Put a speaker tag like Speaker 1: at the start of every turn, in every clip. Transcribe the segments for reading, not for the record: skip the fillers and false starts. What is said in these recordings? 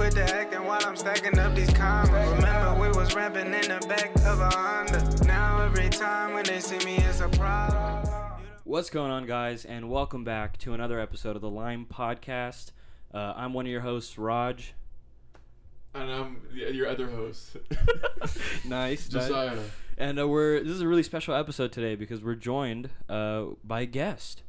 Speaker 1: with the acting while I'm stacking up these commas. Remember we was rapping in the back of a Honda. Now every time when they see me it's a problem.
Speaker 2: What's going on, guys, and welcome back to another episode of the Lime Podcast. I'm one of your hosts, Raj.
Speaker 3: And I'm your other host.
Speaker 2: Nice.
Speaker 3: Josiah.
Speaker 2: And this is a really special episode today because we're joined by a guest.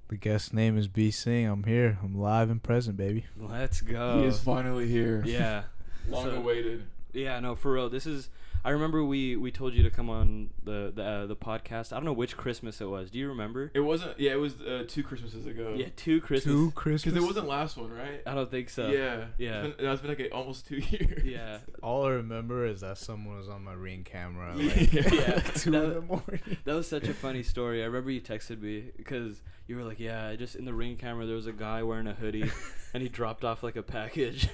Speaker 4: The guest name is Bsingh. I'm here. I'm live and present, baby.
Speaker 2: Let's go.
Speaker 3: He is finally here.
Speaker 2: Yeah.
Speaker 3: Long awaited.
Speaker 2: Yeah, no, for real. This is... I remember we told you to come on the podcast. I don't know which Christmas it was. Do you remember?
Speaker 3: It wasn't... Yeah, it was 2 Christmases ago.
Speaker 2: Yeah, 2 Christmas.
Speaker 4: 2 Christmas?
Speaker 3: Because it wasn't last one, right?
Speaker 2: I don't think so.
Speaker 3: Yeah.
Speaker 2: Yeah.
Speaker 3: It's been like almost 2 years.
Speaker 2: Yeah.
Speaker 4: All I remember is that someone was on my Ring camera at
Speaker 2: Yeah.
Speaker 4: 2 in the morning.
Speaker 2: That was such a funny story. I remember you texted me because you were like, yeah, just in the Ring camera there was a guy wearing a hoodie and he dropped off like a package.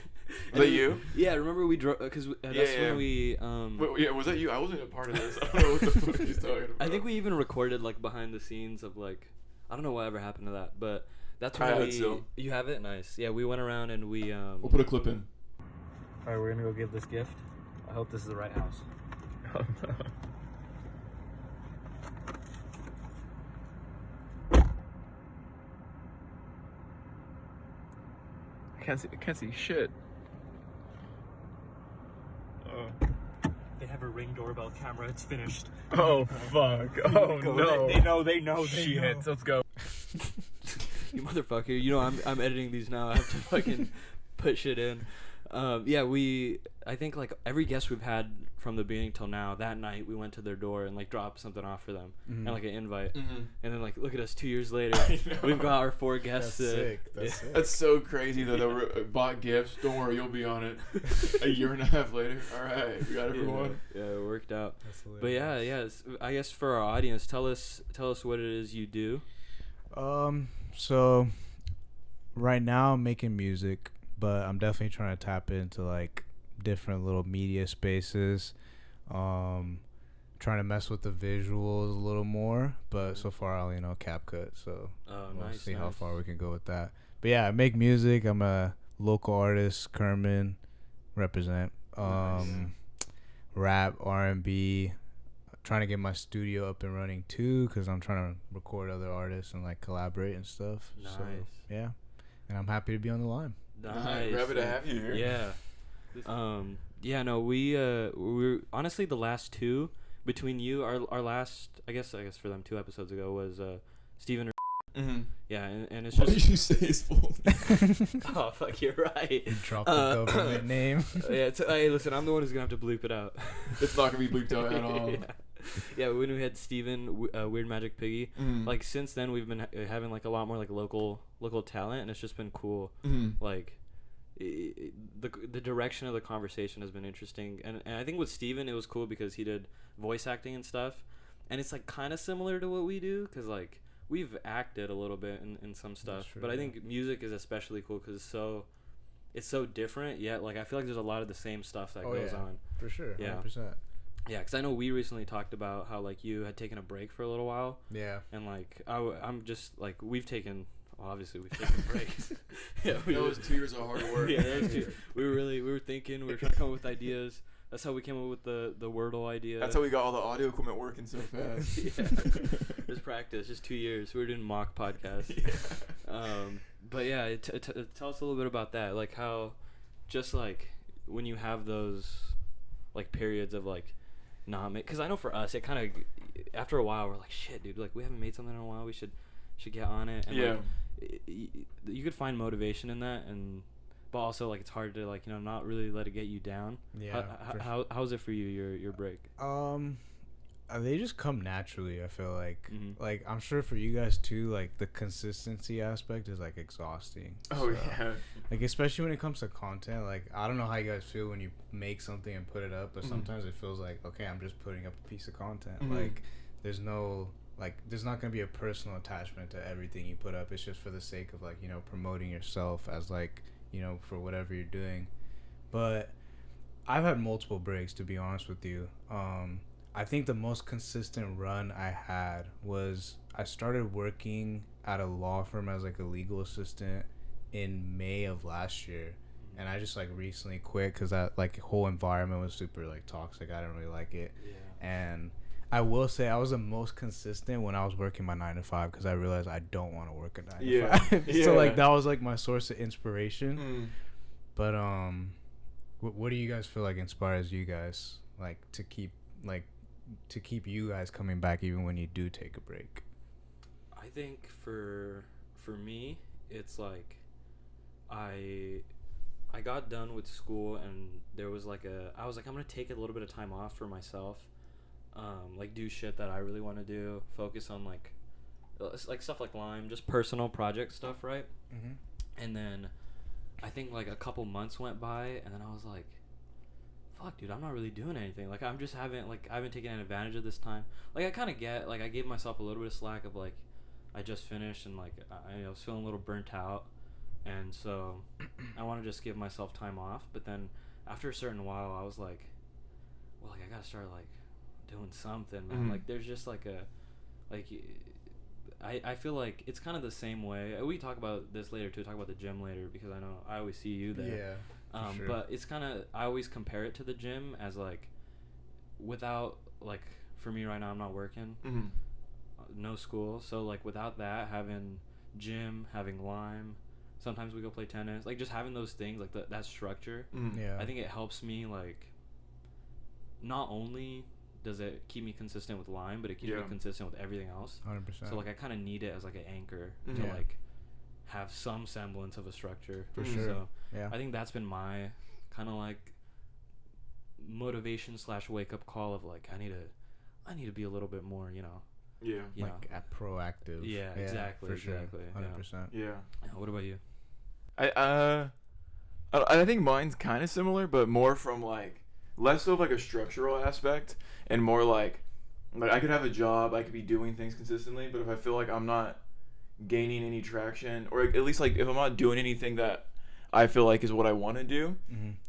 Speaker 3: Was that you?
Speaker 2: Yeah, remember we drove because that's when we
Speaker 3: Wait, yeah, was that you? I wasn't a part of this. I don't know what the fuck he's talking about.
Speaker 2: I think we even recorded like behind the scenes of like, I don't know whatever happened to that, but that's when
Speaker 3: I have it still.
Speaker 2: You have it? Nice. Yeah, we went around and we
Speaker 3: We'll put a clip in.
Speaker 2: Alright, we're gonna go give this gift. I hope this is the right house.
Speaker 3: Oh, no. I can't see shit.
Speaker 5: They have a Ring doorbell camera. It's finished.
Speaker 3: Oh fuck! Oh no!
Speaker 5: They know.
Speaker 3: Shit! Let's go.
Speaker 2: You motherfucker. You know I'm editing these now. I have to fucking put shit in. Yeah, I think like every guest we've had from the beginning till now, that night we went to their door and like dropped something off for them and like an invite. And then like look at us 2 years later, we've got our 4 guests.
Speaker 4: That's sick. That's sick.
Speaker 3: That's so crazy that they bought gifts. Don't worry, you'll be on it. A year and a half later. All right, we got everyone.
Speaker 2: Yeah, it worked out.
Speaker 4: That's
Speaker 2: But yeah. I guess for our audience, tell us what it is you do.
Speaker 4: So right now I'm making music, but I'm definitely trying to tap into like different little media spaces. Trying to mess with the visuals a little more, but so far I only know CapCut, so we'll see how far we can go with that. But yeah, I make music. I'm a local artist, Kerman, represent. Rap, R&B. Trying to get my studio up and running too, because I'm trying to record other artists and like collaborate and stuff.
Speaker 2: Nice.
Speaker 4: So, yeah, and I'm happy to be on the line.
Speaker 2: Nice.
Speaker 3: Happy to have you here.
Speaker 2: Yeah. Yeah, no, we're honestly the last 2 between you. Our last, I guess for them 2 episodes ago was Steven. Yeah, and it's
Speaker 3: Why
Speaker 2: just.
Speaker 3: did you say his full name?
Speaker 2: Oh fuck, you're right.
Speaker 4: You dropped the government name.
Speaker 2: Yeah, hey, listen, I'm the one who's gonna have to bleep it out.
Speaker 3: It's not gonna be bleeped out at all.
Speaker 2: Yeah, when we had Steven, Weird Magic Piggy, like since then we've been having like a lot more like local talent, and it's just been cool. Like the direction of the conversation has been interesting, and I think with Steven it was cool because he did voice acting and stuff, and it's like kind of similar to what we do because like we've acted a little bit in some stuff,
Speaker 4: true,
Speaker 2: but I
Speaker 4: yeah.
Speaker 2: think music is especially cool because it's so different, yet like I feel like there's a lot of the same stuff that goes on.
Speaker 4: For sure,
Speaker 2: Yeah.
Speaker 4: 100%.
Speaker 2: Yeah, because I know we recently talked about how like you had taken a break for a little while.
Speaker 4: Yeah.
Speaker 2: And like I'm just like we've taken breaks. Yeah,
Speaker 3: That was 2 years of hard work.
Speaker 2: Yeah, that was we were thinking, we were trying to come up with ideas. That's how we came up with the Wordle idea.
Speaker 3: That's how we got all the audio equipment working so fast.
Speaker 2: Yeah. Just practice, just 2 years. We were doing mock podcasts.
Speaker 3: Yeah.
Speaker 2: But yeah, tell us a little bit about that. Like how, just like when you have those like periods of like not make, because I know for us it kind of after a while we're like shit, dude. Like we haven't made something in a while. We should get on it. And
Speaker 3: Yeah.
Speaker 2: Like, you could find motivation in that, but also like it's hard to like not really let it get you down.
Speaker 4: Yeah.
Speaker 2: How's it for you, your break?
Speaker 4: They just come naturally. I feel like
Speaker 2: Mm-hmm.
Speaker 4: like I'm sure for you guys too. Like the consistency aspect is like exhausting.
Speaker 3: Oh
Speaker 4: So,
Speaker 3: yeah.
Speaker 4: Like especially when it comes to content. Like I don't know how you guys feel when you make something and put it up, but sometimes it feels like okay, I'm just putting up a piece of content. Like there's not gonna be a personal attachment to everything you put up. It's just for the sake of like promoting yourself as like for whatever you're doing. But I've had multiple breaks, to be honest with you. I think the most consistent run I had was I started working at a law firm as like a legal assistant in May of last year, and I just like recently quit because that like whole environment was super like toxic. I didn't really like it. And I will say I was the most consistent when I was working my 9 to 5 because I realized I don't want to work a 9 to 5. So like that was like my source of inspiration. But what do you guys feel like inspires you guys like to keep you guys coming back even when you do take a break?
Speaker 2: I think for me, it's like I got done with school and there was like I was like, I'm gonna take a little bit of time off for myself, like do shit that I really want to do, focus on like stuff like Lime, just personal project stuff, right? And then I think like a couple months went by and then I was like, fuck, dude, I'm not really doing anything. Like I haven't taken advantage of this time. Like I kind of get, like I gave myself a little bit of slack of like I just finished and like I was feeling a little burnt out, and so I want to just give myself time off. But then after a certain while I was like, well, like I gotta start like doing something, man. Like there's just like I feel like it's kind of the same way. We talk about this later too, talk about the gym later, because I know I always see you there. Sure. But it's kind of, I always compare it to the gym as like, without like, for me right now I'm not working, no school, so like without that, having gym, having Lime, sometimes we go play tennis, like just having those things, like that structure, I think it helps me, like not only does it keep me consistent with Lime, but it keeps me consistent with everything else.
Speaker 4: 100%. So
Speaker 2: like I kind of need it as like an anchor to like have some semblance of a structure.
Speaker 4: For sure.
Speaker 2: So I think that's been my kind of like motivation / wake up call of like I need to be a little bit more, you know.
Speaker 4: Like proactive.
Speaker 2: Yeah, exactly.
Speaker 4: For sure.
Speaker 2: Exactly.
Speaker 4: 100%.
Speaker 3: Yeah.
Speaker 2: What about you?
Speaker 3: I think mine's kind of similar, but more from like less of like a structural aspect and more like I could have a job, I could be doing things consistently, but if I feel like I'm not gaining any traction, or at least like if I'm not doing anything that I feel like is what I want to do,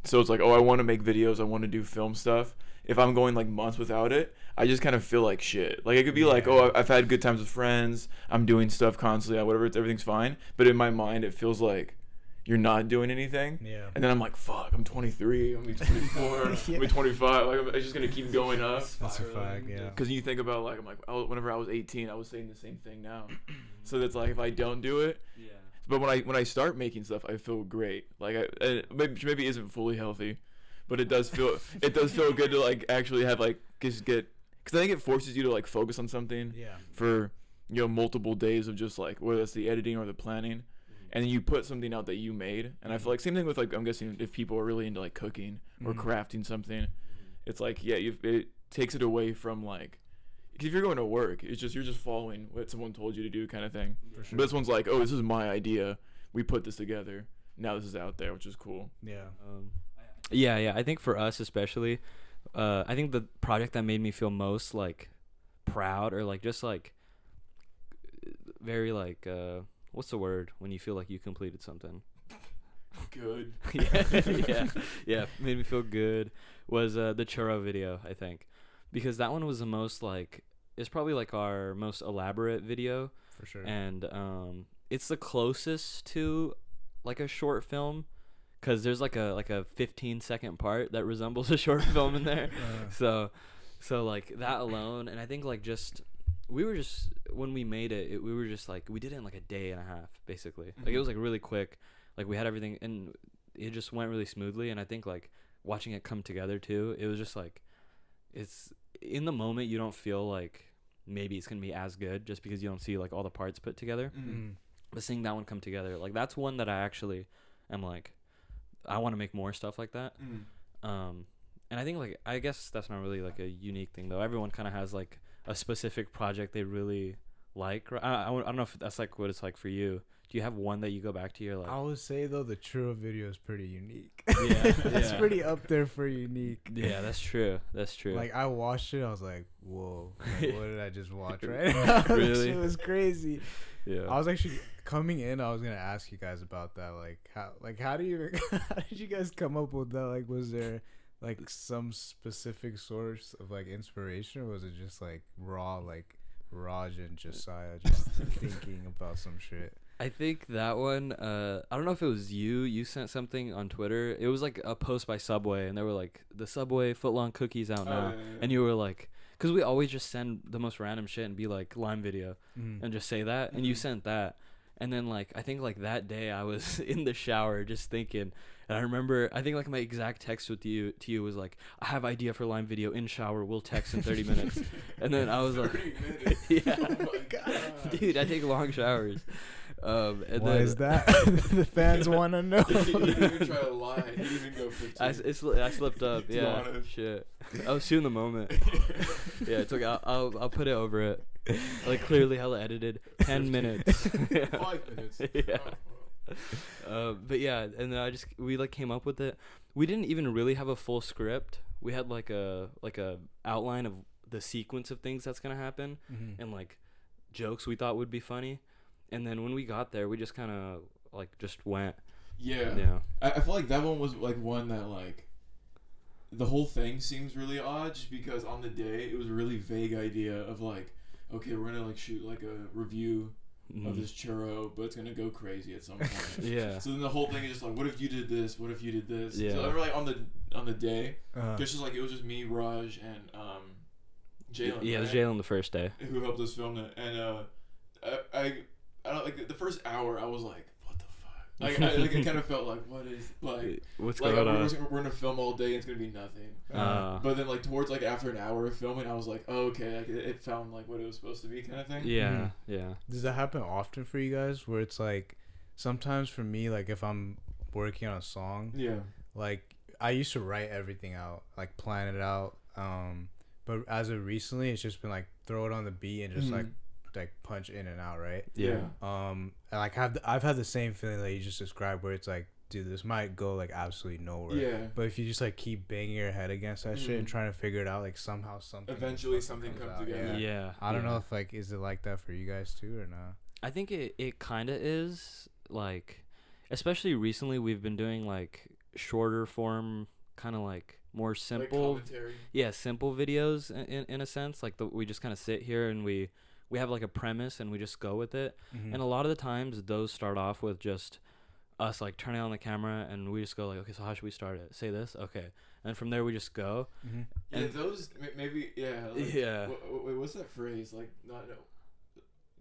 Speaker 3: so it's like, oh, I want to make videos, I want to do film stuff. If I'm going like months without it, I just kind of feel like shit. Like it could be like, oh, I've had good times with friends, I'm doing stuff constantly, whatever, everything's fine, but in my mind it feels like you're not doing anything. And then I'm like, fuck, I'm 23, I'm 24, I'm 25, like I'm just gonna keep going up.
Speaker 4: That's a fact.
Speaker 3: Because you think about like, I'm like, whenever I was 18, I was saying the same thing now. So that's like, if I don't do it, but when I start making stuff, I feel great. Like maybe isn't fully healthy, but it does feel good to like actually have like just get, because I think it forces you to like focus on something for, you know, multiple days of just like, whether it's the editing or the planning, and then you put something out that you made. And I feel like same thing with like, I'm guessing if people are really into like cooking or crafting something, it's like, it takes it away from like, because if you're going to work, it's just, you're just following what someone told you to do kind of thing. For sure. But this one's like, oh, this is my idea, we put this together, now this is out there, which is cool.
Speaker 2: I think for us especially, I think the project that made me feel most like proud, or like just like very like what's the word when you feel like you completed something?
Speaker 3: Good.
Speaker 2: Made me feel good, was the churro video, I think, because that one was the most like, it's probably like our most elaborate video
Speaker 4: for sure, and
Speaker 2: it's the closest to like a short film, because there's like a 15-second part that resembles a short film in there. So like that alone, and I think like we were just, when we made it, we were just like, we did it in like a day and a half basically. Like it was like really quick, like we had everything and it just went really smoothly. And I think like watching it come together too, it was just like, it's in the moment you don't feel like maybe it's gonna be as good just because you don't see like all the parts put together. But seeing that one come together, like that's one that I actually am like, I want to make more stuff like that. And I think like, I guess that's not really like a unique thing though. Everyone kind of has like a specific project they really like. I don't know if that's like what it's like for you. Do you have one that you go back to? You're like,
Speaker 4: I would say though the churro video is pretty unique.
Speaker 2: It's
Speaker 4: pretty up there for unique.
Speaker 2: Yeah, that's true.
Speaker 4: Like I watched it, I was like, whoa, like, what did I just watch right now?
Speaker 2: Really?
Speaker 4: It was crazy.
Speaker 2: I
Speaker 4: was actually coming in, I was gonna ask you guys about that, how do you how did you guys come up with that? Like, was there like some specific source of like inspiration, or was it just like raw, like Raj and Josiah just thinking about some shit?
Speaker 2: I think that one, I don't know if it was you sent something on Twitter. It was like a post by Subway, and they were like, the Subway footlong cookies out now.
Speaker 3: Yeah.
Speaker 2: And you were like, because we always just send the most random shit and be like, Lime video, and just say that. And you sent that. And then, like, I think, like, that day I was in the shower just thinking. And I remember, I think, like, my exact text to you was like, I have idea for Lime video in shower. We'll text in 30 minutes. And then I was like,
Speaker 3: 30 minutes.
Speaker 2: yeah.
Speaker 3: Oh my God.
Speaker 2: Dude, I take long showers. And
Speaker 4: Why
Speaker 2: then,
Speaker 4: is that? The fans want to know.
Speaker 3: He didn't even try to lie. He didn't even go 15.
Speaker 2: I slipped up.
Speaker 3: To be
Speaker 2: Yeah.
Speaker 3: honest.
Speaker 2: Shit. I was shooting the moment. Yeah, it's okay. I'll put it over it. Like, clearly hella edited. 10 minutes.
Speaker 3: 5 minutes.
Speaker 2: Yeah.
Speaker 3: Oh.
Speaker 2: But yeah, and then we like came up with it. We didn't even really have a full script. We had like a outline of the sequence of things that's gonna happen, and like jokes we thought would be funny. And then when we got there, we just kind of like just went.
Speaker 3: Yeah.
Speaker 2: Yeah.
Speaker 3: I feel like that one was like one that like the whole thing seems really odd just because on the day it was a really vague idea of like, okay, we're gonna like shoot like a review of this churro, but it's gonna go crazy at some point.
Speaker 2: Yeah.
Speaker 3: So then the whole thing is just like, what if you did this? What if you did this?
Speaker 2: Yeah.
Speaker 3: So I remember like on the day, just like it was just me, Raj, and Jalen.
Speaker 2: Yeah, it was
Speaker 3: right?
Speaker 2: Jalen the first day.
Speaker 3: Who helped us film it, and I don't like the first hour. I was like, what the fuck? Like it kind of felt like, what is like
Speaker 2: What's
Speaker 3: like
Speaker 2: going on?
Speaker 3: we're gonna film all day and it's gonna be nothing. But then like towards like after an hour of filming, I was like, oh, okay, like it found like what it was supposed to be, kind of thing.
Speaker 2: Yeah, yeah.
Speaker 4: Does that happen often for you guys? Where it's like, sometimes for me, like if I'm working on a song,
Speaker 3: Yeah.
Speaker 4: like I used to write everything out, like plan it out. But as of recently, it's just been like throw it on the beat and just like punch in and out, right?
Speaker 2: Yeah.
Speaker 4: And like I've had the same feeling that you just described, where it's like, dude, this might go like absolutely nowhere.
Speaker 3: Yeah.
Speaker 4: But if you just like keep banging your head against that shit and trying to figure it out, like somehow something
Speaker 3: Eventually
Speaker 4: fucking
Speaker 3: something comes
Speaker 4: out.
Speaker 3: together.
Speaker 2: Yeah.
Speaker 4: I don't know if like, is it like that for you guys too or not?
Speaker 2: I think it kind of is, like, especially recently we've been doing like shorter form, kind of like more simple,
Speaker 3: Like commentary.
Speaker 2: simple videos in a sense. Like we just kind of sit here and we have like a premise and we just go with it. And a lot of the times those start off with just us like turning on the camera and we just go like, okay, so how should we start it? Say this, okay, and from there we just go.
Speaker 3: Yeah,
Speaker 2: And
Speaker 3: those maybe like,
Speaker 2: yeah.
Speaker 3: Wait, what's that phrase? Like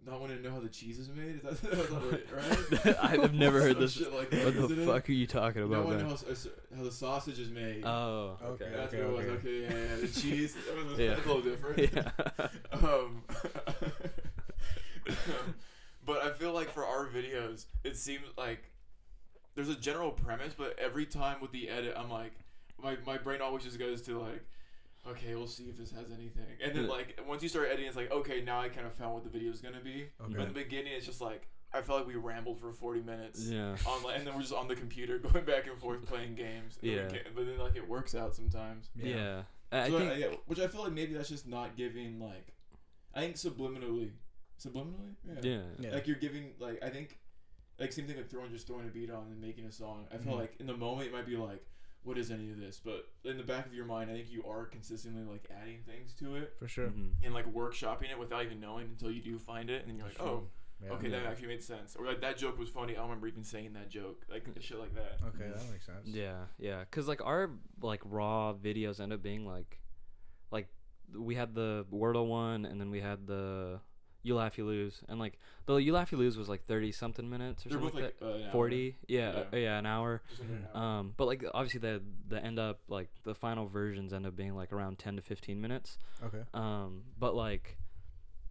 Speaker 3: not wanting to know how the cheese is made? Is that right?
Speaker 2: I've never heard
Speaker 3: Some
Speaker 2: this.
Speaker 3: shit like that,
Speaker 2: What the
Speaker 3: isn't it?
Speaker 2: fuck are you talking
Speaker 3: No
Speaker 2: about,
Speaker 3: one
Speaker 2: man?
Speaker 3: knows how the sausage is made.
Speaker 2: Oh, okay.
Speaker 3: That's what it was. Okay, yeah. The cheese.
Speaker 2: Yeah.
Speaker 3: That's a little different.
Speaker 2: Yeah.
Speaker 3: But I feel like for our videos, it seems like there's a general premise, but every time with the edit, I'm like, my brain always just goes to like, okay, we'll see if this has anything. And then like once you start editing, it's like, okay, now I kind of found what the video is gonna be.
Speaker 4: Okay.
Speaker 3: But in the beginning, it's just like I felt like we rambled for 40 minutes.
Speaker 2: Yeah.
Speaker 3: And then we're just on the computer going back and forth playing games. And
Speaker 2: Yeah.
Speaker 3: but then like it works out sometimes.
Speaker 2: Yeah. I
Speaker 3: So
Speaker 2: think.
Speaker 3: yeah, which I feel like maybe that's just not giving like, I think subliminally,
Speaker 2: Yeah.
Speaker 3: like you're giving like I think like same thing like throwing a beat on and making a song. I feel like in the moment it might be like, what is any of this? But in the back of your mind, I think you are consistently like adding things to it
Speaker 4: For sure.
Speaker 3: and like workshopping it without even knowing until you do find it, and then you're like, oh,
Speaker 4: Yeah.
Speaker 3: okay, that actually made sense. Or like that joke was funny. I don't remember even saying that joke, like shit like that.
Speaker 4: Okay, that makes sense.
Speaker 2: Yeah. Cause like our like raw videos end up being like we had the Wordle one and then we had the You Laugh You Lose, and like the You Laugh You Lose was like 30 something minutes or
Speaker 3: They're
Speaker 2: something
Speaker 3: both
Speaker 2: like
Speaker 3: like
Speaker 2: that.
Speaker 3: an hour.
Speaker 2: 40. Yeah, an hour.
Speaker 3: Just under an hour.
Speaker 2: But like obviously the end up like the final versions end up being like around 10 to 15 minutes.
Speaker 4: Okay.
Speaker 2: But like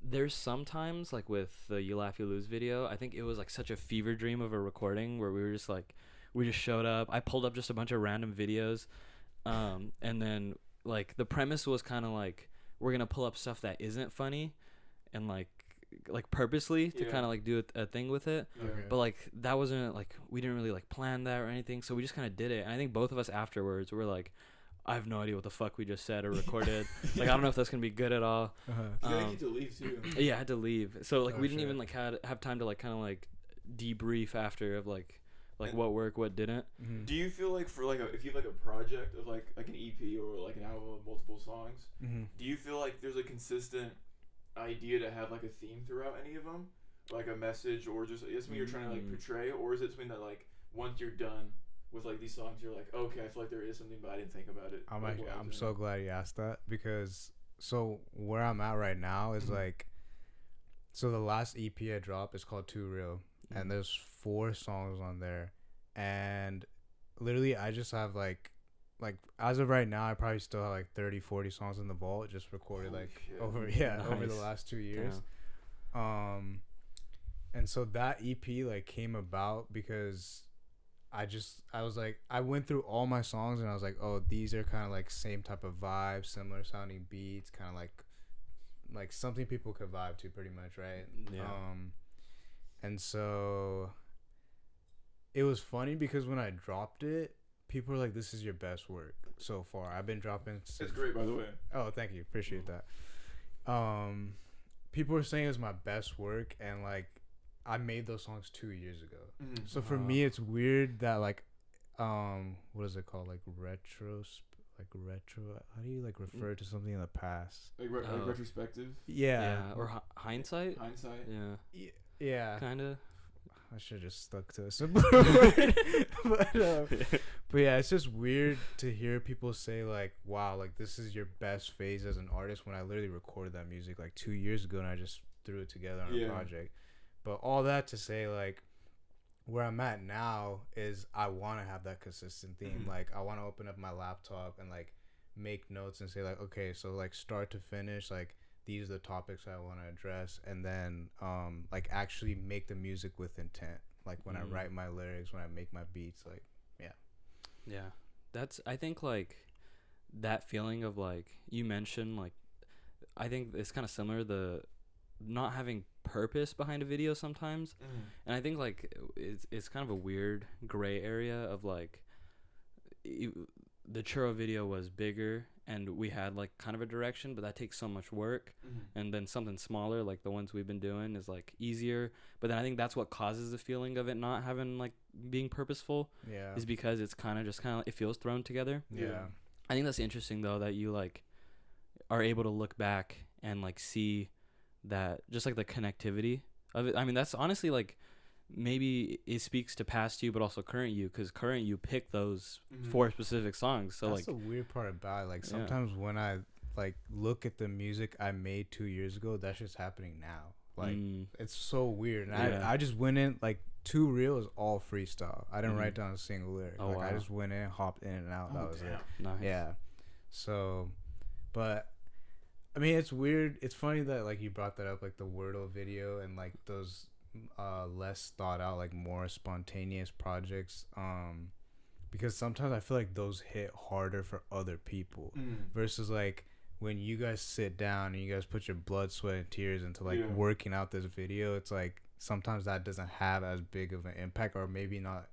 Speaker 2: there's sometimes like with the You Laugh You Lose video, I think it was like such a fever dream of a recording where we were just like, we just showed up. I pulled up just a bunch of random videos, and then like the premise was kind of like we're gonna pull up stuff that isn't funny, and like purposely to kind of like do a thing with it.
Speaker 3: Okay.
Speaker 2: But like that wasn't like we didn't really like plan that or anything, so we just kind of did it. And I think both of us afterwards were like, I have no idea what the fuck we just said or recorded. Like I don't know if that's gonna be good at all.
Speaker 3: I think you had to leave too.
Speaker 2: Yeah, I had to leave. So like
Speaker 4: Oh,
Speaker 2: we didn't
Speaker 4: shit.
Speaker 2: even like have time to like kind of like debrief after of like what worked, what didn't.
Speaker 3: Do you feel like for like if you have like a project of like an EP or like an album of multiple songs, do you feel like there's a consistent idea to have like a theme throughout any of them, like a message, or just it's something you're trying to like portray, or is it something that like once you're done with like these songs, you're like, okay, I feel like there is something, but I didn't think about it.
Speaker 4: I'm so glad you asked that, because so where I'm at right now is like, so the last EP I dropped is called Too Real, and there's 4 songs on there, and literally I just have like as of right now I probably still have like 30-40 songs in the vault, just recorded over the last 2 years. And so that EP like came about because I was like, I went through all my songs and I was like, oh, these are kind of like same type of vibe, similar sounding beats, kind of like something people could vibe to pretty much, right?
Speaker 2: Yeah.
Speaker 4: And so it was funny because when I dropped it, people were like, this is your best work so far. I've been dropping.
Speaker 3: It's great, by the way.
Speaker 4: Oh, thank you. Appreciate that. People were saying it was my best work, and like I made those songs 2 years ago. So for me, it's weird that like, what is it called? Like retro. How do you like refer to something in the past?
Speaker 3: Like retrospective.
Speaker 4: Yeah.
Speaker 2: Or hindsight.
Speaker 3: Yeah.
Speaker 4: Yeah.
Speaker 2: Kind of.
Speaker 4: I should have just stuck to a simple word. But yeah, it's just weird to hear people say like, wow, like this is your best phase as an artist, when I literally recorded that music like 2 years ago and I just threw it together on a project. But all that to say, like, where I'm at now is I want to have that consistent theme. Like, I want to open up my laptop and like make notes and say like, okay, so like start to finish, like these are the topics I want to address, and then like actually make the music with intent. Like when I write my lyrics, when I make my beats, like
Speaker 2: yeah, that's, I think like that feeling of like you mentioned, like I think it's kind of similar, the not having purpose behind a video sometimes. And I think like it's kind of a weird gray area of like the churro video was bigger and we had like kind of a direction, but that takes so much work. And then something smaller like the ones we've been doing is like easier, but then I think that's what causes the feeling of it not having like being purposeful, is because it's kind of it feels thrown together. I think that's interesting though, that you like are able to look back and like see that just like the connectivity of it. I mean, that's honestly like maybe it speaks to past you but also current you, because current you picked those 4 specific songs. So that's
Speaker 4: like the weird part about it. Like sometimes when I like look at the music I made 2 years ago, that's just happening now. Like it's so weird. And I just went in like Too Real is all freestyle. I didn't write down a single lyric. I just went in, hopped in and out. That was it.
Speaker 2: Nice.
Speaker 4: Yeah. So, but I mean, it's weird. It's funny that like you brought that up, like the Wordle video and like those less thought out, like more spontaneous projects. Because sometimes I feel like those hit harder for other people versus like when you guys sit down and you guys put your blood, sweat, and tears into like working out this video. It's like sometimes that doesn't have as big of an impact, or maybe not.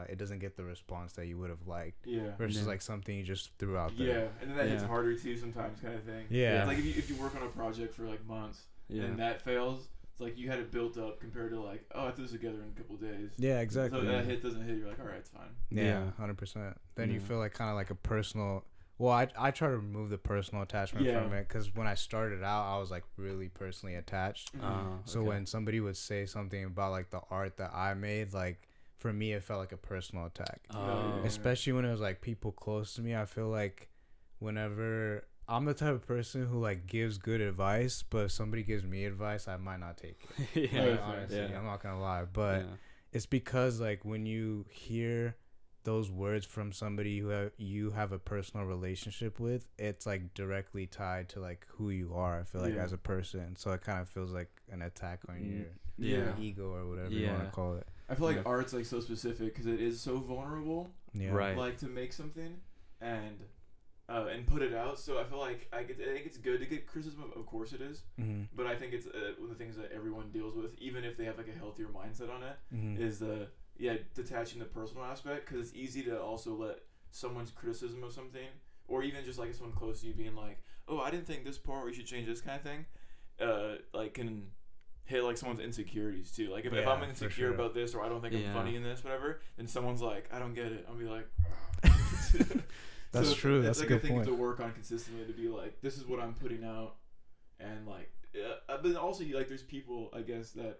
Speaker 4: It doesn't get the response that you would have liked. Versus like something you just threw out there.
Speaker 3: And then that hits harder too sometimes, kind of thing. It's like if you work on a project for like months and that fails, it's like you had it built up compared to like, oh, I threw this together in a couple of days.
Speaker 4: Yeah, exactly.
Speaker 3: So that hit doesn't hit, you're like, all right, it's fine.
Speaker 4: Yeah, 100%. Then you feel like kind of like a personal. Well, I try to remove the personal attachment from it, because when I started out, I was like really personally attached. So when somebody would say something about like the art that I made, like for me, it felt like a personal attack. Especially when it was like people close to me. I feel like whenever I'm the type of person who like gives good advice, but if somebody gives me advice, I might not take it. Honestly, I'm not gonna lie, but it's because like when you hear those words from somebody who you have a personal relationship with, it's like directly tied to like who you are, I feel like, as a person. So it kind of feels like an attack on your ego or whatever you want to call it.
Speaker 3: I feel like art's like so specific because it is so vulnerable,
Speaker 2: right?
Speaker 3: Like to make something and put it out. So I feel like I think it's good to get criticism. Of course it is, but I think it's one of the things that everyone deals with, even if they have like a healthier mindset on it, is detaching the personal aspect, because it's easy to also let someone's criticism of something, or even just like someone close to you being like, oh, I didn't think this part, or you should change this kind of thing, like can hit like someone's insecurities too. Like if I'm insecure about this, or I don't think I'm funny in this, whatever, then someone's like, I don't get it, I'll be like
Speaker 4: that's true. That's
Speaker 3: like
Speaker 4: a good point.
Speaker 3: to work on consistently, to be like, this is what I'm putting out, and like but also like there's people, I guess, that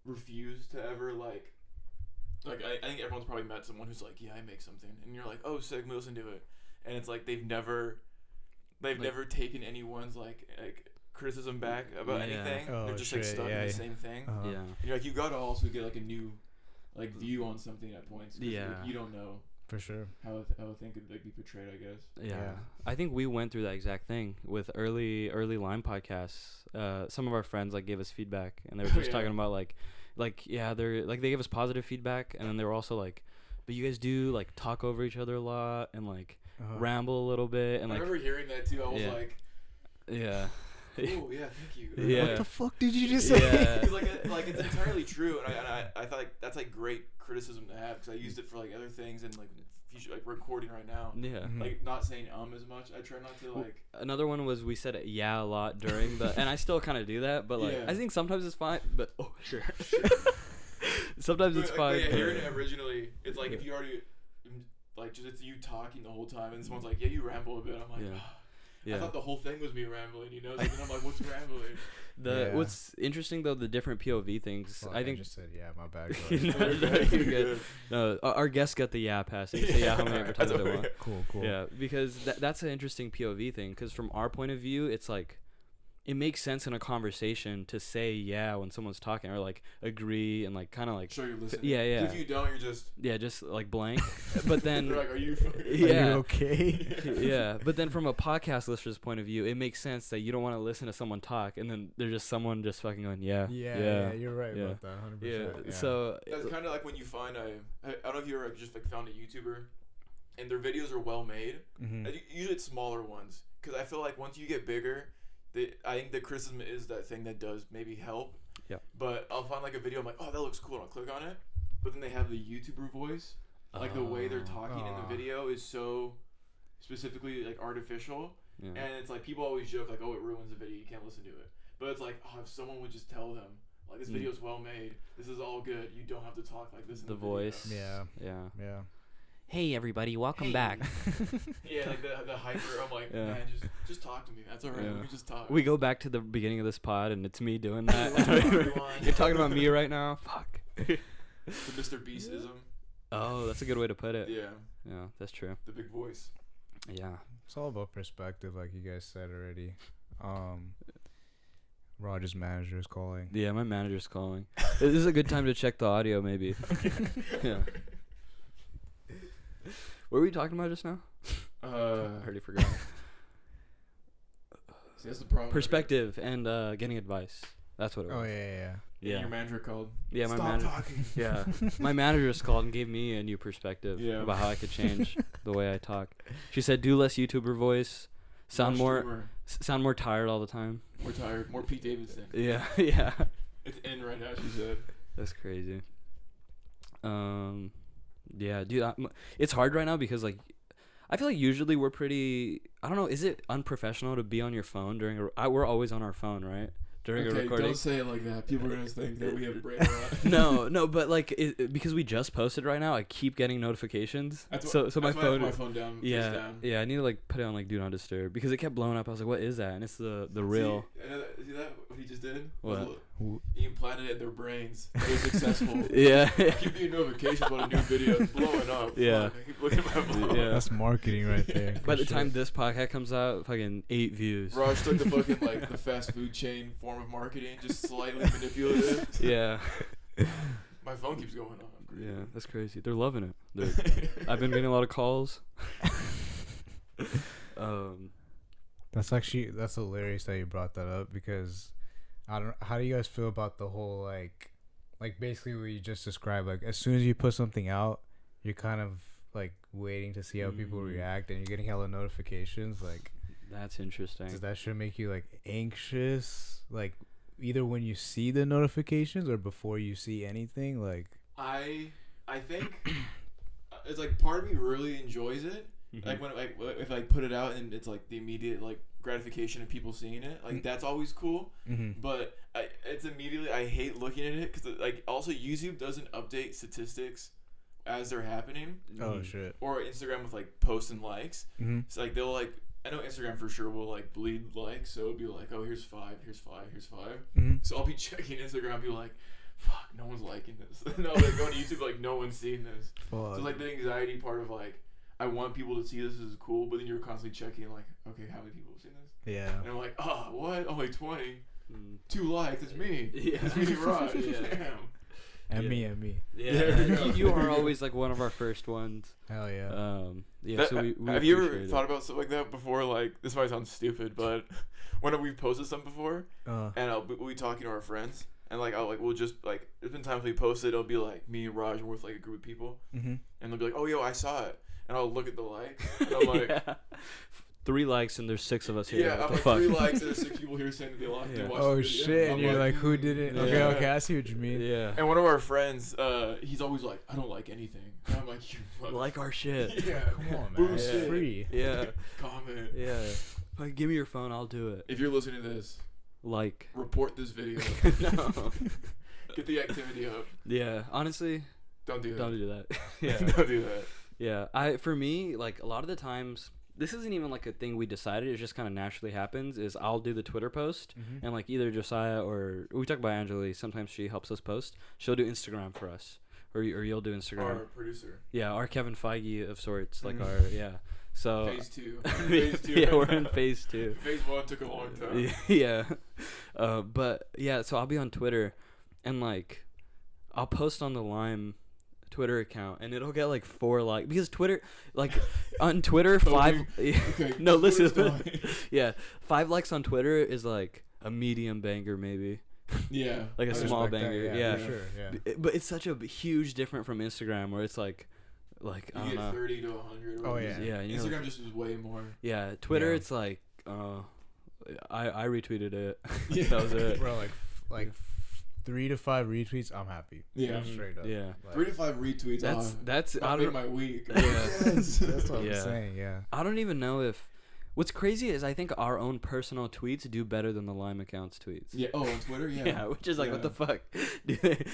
Speaker 3: refuse to ever like I think everyone's probably met someone who's like, yeah, I make something, and you're like, oh, sick, listen to it, and it's like they've never taken anyone's like criticism back about anything.
Speaker 4: Oh,
Speaker 3: they're just like stuck in the same thing.
Speaker 4: Uh-huh.
Speaker 2: Yeah.
Speaker 3: And you're like, you gotta also get like a new like view on something at points.
Speaker 2: Yeah.
Speaker 3: Like, you don't know
Speaker 4: For sure.
Speaker 3: how a thing could like be portrayed, I guess.
Speaker 2: Yeah. I think we went through that exact thing with early Line podcasts. Some of our friends like gave us feedback, and they were just talking about they're like they gave us positive feedback, and then they were also like, but you guys do like talk over each other a lot and like ramble a little bit, and
Speaker 3: I
Speaker 2: like
Speaker 3: remember hearing that too. I was like,
Speaker 2: yeah.
Speaker 3: oh yeah, thank you.
Speaker 2: Yeah.
Speaker 4: What the fuck did you just say?
Speaker 2: Yeah.
Speaker 3: like it's entirely true, and I thought like that's like great criticism to have, because I used it for like other things and like future, like recording right now.
Speaker 2: Yeah.
Speaker 4: Mhm.
Speaker 3: Like not saying as much. I try not to like.
Speaker 2: Another one was we said yeah a lot during the, and I still kind of do that, but like
Speaker 3: Yeah.
Speaker 2: I think sometimes it's fine. But sure. Sometimes it's fine.
Speaker 3: Yeah, hearing it originally, it's like if you already like just it's you talking the whole time, and someone's like, yeah, you ramble a bit. I'm like,
Speaker 2: Yeah.
Speaker 3: I thought the whole thing was me rambling, you know. And then I'm like, what's rambling?
Speaker 2: What's interesting though, the different POV things.
Speaker 4: Fuck,
Speaker 2: I think.
Speaker 4: just said my bad.
Speaker 2: No, you're good. No, our guest got the pass. So how many times they want.
Speaker 4: Cool.
Speaker 2: Yeah, because that's an interesting POV thing. Because from our point of view, it's like it makes sense in a conversation to say when someone's talking, or like agree and like kind of like
Speaker 3: Sure, you're listening.
Speaker 2: Yeah.
Speaker 3: If you don't, you're just
Speaker 2: like blank. But then
Speaker 3: they're like, are you fucking
Speaker 4: Are you okay?
Speaker 2: yeah, but then from a podcast listener's point of view, it makes sense that you don't want to listen to someone talk, and then there's just someone just fucking going, yeah,
Speaker 4: you're right about that, 100%.
Speaker 2: Yeah. So
Speaker 3: that's kind of like when you find I don't know if you ever just like found a YouTuber, and their videos are well made.
Speaker 4: Mhm.
Speaker 3: Usually it's smaller ones, because I feel like once you get bigger, I think the criticism is that thing that does maybe help.
Speaker 2: Yeah.
Speaker 3: But I'll find like a video, I'm like, oh, that looks cool, and I'll click on it. But then they have the YouTuber voice. Like the way they're talking in the video is so specifically like artificial.
Speaker 2: Yeah.
Speaker 3: And it's like people always joke like, oh, it ruins the video, you can't listen to it. But it's like, oh, if someone would just tell them, like, this video is well made, this is all good, you don't have to talk like this in the
Speaker 2: voice.
Speaker 3: video.
Speaker 4: Yeah.
Speaker 2: Hey everybody, welcome back.
Speaker 3: Yeah, like the hyper. I'm like, man, just talk to me. That's all right. Let me just talk.
Speaker 2: We go back to the beginning of this pod, and it's me doing that.
Speaker 3: What's up, everyone?
Speaker 2: You're talking about me right now. Fuck.
Speaker 3: The Mr. Beastism.
Speaker 2: Oh, that's a good way to put it.
Speaker 3: Yeah.
Speaker 2: Yeah, that's true.
Speaker 3: The big voice.
Speaker 2: Yeah.
Speaker 4: It's all about perspective, like you guys said already. Roger's manager is calling.
Speaker 2: Yeah, my manager's calling. This is a good time to check the audio, maybe. Yeah. What were we talking about just now? I already forgot.
Speaker 3: See, that's the problem.
Speaker 2: Perspective and getting advice. That's what it was.
Speaker 4: Oh yeah.
Speaker 3: Yeah. Your manager called.
Speaker 2: Yeah, my
Speaker 3: Stop
Speaker 2: manager.
Speaker 3: talking.
Speaker 2: Yeah, my manager just called and gave me a new perspective
Speaker 3: Yeah.
Speaker 2: about how I could change the way I talk. She said, "Do less YouTuber voice, sound more tired all the time."
Speaker 3: More tired. More Pete Davidson.
Speaker 2: Yeah.
Speaker 3: It's in right now. She said.
Speaker 2: That's crazy. Yeah, dude, it's hard right now because like, I feel like usually we're pretty. I don't know. Is it unprofessional to be on your phone during we're always on our phone, right? During a recording.
Speaker 3: Don't say it like that. People are gonna think that we have brain rot.
Speaker 2: No, but like because we just posted right now, I keep getting notifications. So my phone.
Speaker 3: I have my phone down.
Speaker 2: Yeah,
Speaker 3: down.
Speaker 2: yeah. I need to like put it on like do not disturb because it kept blowing up. I was like, what is that? And it's the real.
Speaker 3: See that? What he just did?
Speaker 2: What?
Speaker 3: He implanted it in their brains. It was successful.
Speaker 2: Yeah.
Speaker 3: I keep getting notifications about a new video. It's blowing up.
Speaker 2: Yeah.
Speaker 3: Fuck, I keep looking at my phone.
Speaker 2: Yeah.
Speaker 4: That's marketing right there.
Speaker 2: By the time this podcast comes out, fucking 8 views.
Speaker 3: Raj took the fucking like the fast food chain form of marketing, just slightly manipulative.
Speaker 2: Yeah.
Speaker 3: My phone keeps going off.
Speaker 2: Yeah, that's crazy. They're loving it. I've been getting a lot of calls.
Speaker 4: That's hilarious that you brought that up because how do you guys feel about the whole like basically what you just described, like as soon as you put something out, you're kind of like waiting to see how people react and you're getting hella notifications, like
Speaker 2: that's interesting.
Speaker 4: Does that should make you like anxious, like either when you see the notifications or before you see anything? Like
Speaker 3: I think it's like part of me really enjoys it. Like when if I put it out and it's like the immediate like gratification of people seeing it, like that's always cool. But it's immediately I hate looking at it because like also YouTube doesn't update statistics as they're happening.
Speaker 4: Oh shit.
Speaker 3: Or Instagram with like posts and likes. So like they'll like I know Instagram for sure will like bleed likes, so it'll be like, oh, here's 5, here's 5, here's 5. So I'll be checking Instagram and be like, fuck, no one's liking this. No, like going to YouTube, like no one's seeing this.
Speaker 4: Fuck.
Speaker 3: So it's like the anxiety part of like, I want people to see this is cool, but then you're constantly checking like, okay, how many people have seen this?
Speaker 4: Yeah.
Speaker 3: And I'm like, oh, what? Only 20. 2 likes. It's me.
Speaker 2: Yeah.
Speaker 3: It's me, Raj.
Speaker 2: Yeah.
Speaker 3: Damn.
Speaker 4: And me.
Speaker 2: Yeah,
Speaker 3: There we go.
Speaker 2: you are always like one of our first ones.
Speaker 4: Hell yeah.
Speaker 2: Yeah.
Speaker 3: That-
Speaker 2: So we
Speaker 3: have you ever
Speaker 2: appreciate
Speaker 3: thought
Speaker 2: it.
Speaker 3: about stuff like that before? Like, this might sound stupid, but when we've posted something before, and we'll be talking to our friends, and like we'll just like, there's been times we posted, it'll be like me and Raj, and we're with like a group of people, and they'll be like, oh yo, I saw it, and I'll look at the likes, and I'm like,
Speaker 2: Yeah. 3 likes and there's 6 of us here.
Speaker 3: yeah,
Speaker 2: What
Speaker 3: I'm
Speaker 2: the
Speaker 3: like
Speaker 2: fuck?
Speaker 3: 3 likes, and there's 6 people here saying that they watched
Speaker 2: Yeah.
Speaker 3: the
Speaker 4: Oh
Speaker 3: video.
Speaker 4: shit!
Speaker 3: I'm
Speaker 4: And you're like, who did it?
Speaker 2: Yeah.
Speaker 4: Okay, I see what you mean.
Speaker 2: Yeah.
Speaker 3: And one of our friends, he's always like, I don't like anything. And I'm like, you
Speaker 2: Like our shit.
Speaker 3: yeah,
Speaker 4: Come on, man.
Speaker 3: Boost
Speaker 4: It's
Speaker 3: it.
Speaker 4: free.
Speaker 2: Yeah.
Speaker 3: Comment.
Speaker 2: Yeah. Like, give me your phone, I'll do it.
Speaker 3: If you're listening to this,
Speaker 2: Like.
Speaker 3: report this video.
Speaker 2: No.
Speaker 3: Get the activity up.
Speaker 2: Yeah. Honestly,
Speaker 3: Don't do that.
Speaker 2: don't do that. Yeah.
Speaker 3: Don't do that.
Speaker 2: Yeah. For me, like a lot of the times, this isn't even like a thing we decided. It just kind of naturally happens. Is I'll do the Twitter post, and like either Josiah or we talk about Angela. Sometimes she helps us post. She'll do Instagram for us, or you'll do Instagram.
Speaker 3: Our producer.
Speaker 2: Yeah, our Kevin Feige of sorts, like
Speaker 3: Mhm.
Speaker 2: our yeah. So
Speaker 3: Phase 2. Phase 2.
Speaker 2: yeah, we're in phase 2.
Speaker 3: Phase 1 took a long time.
Speaker 2: Yeah. But yeah, so I'll be on Twitter, and like, I'll post on the Lime Twitter account, and it'll get like 4 likes because Twitter, like, on Twitter, 5.
Speaker 3: Okay.
Speaker 2: No, listen.
Speaker 3: Twitter's fine.
Speaker 2: Yeah, 5 likes on Twitter is like a medium banger, maybe.
Speaker 3: Yeah.
Speaker 2: Like a
Speaker 3: I
Speaker 2: small
Speaker 4: respect that,
Speaker 2: banger.
Speaker 4: for
Speaker 2: Yeah.
Speaker 4: sure. Yeah.
Speaker 2: But it's such a huge different from Instagram, where it's like I
Speaker 3: You
Speaker 2: don't
Speaker 3: get
Speaker 2: know.
Speaker 3: 30 to 100.
Speaker 4: Oh, yeah.
Speaker 2: Yeah, you know,
Speaker 3: Instagram just is way more.
Speaker 2: yeah. Twitter,
Speaker 4: Yeah.
Speaker 2: it's like, I retweeted it.
Speaker 3: Yeah.
Speaker 2: That was it.
Speaker 4: Bro, like 3 to 5 retweets, I'm happy.
Speaker 3: Yeah.
Speaker 4: Straight up.
Speaker 2: Yeah.
Speaker 4: Like,
Speaker 3: 3 to 5 retweets.
Speaker 2: That's I
Speaker 3: That made
Speaker 2: don't
Speaker 3: my week.
Speaker 2: Yeah.
Speaker 3: Yes.
Speaker 4: That's what
Speaker 2: Yeah.
Speaker 4: I'm saying. Yeah.
Speaker 2: I don't even know if. What's crazy is I think our own personal tweets do better than the Lime account's tweets.
Speaker 3: Yeah. Oh, on Twitter. Yeah.
Speaker 2: Yeah, which is like, what
Speaker 3: Yeah.
Speaker 2: the fuck?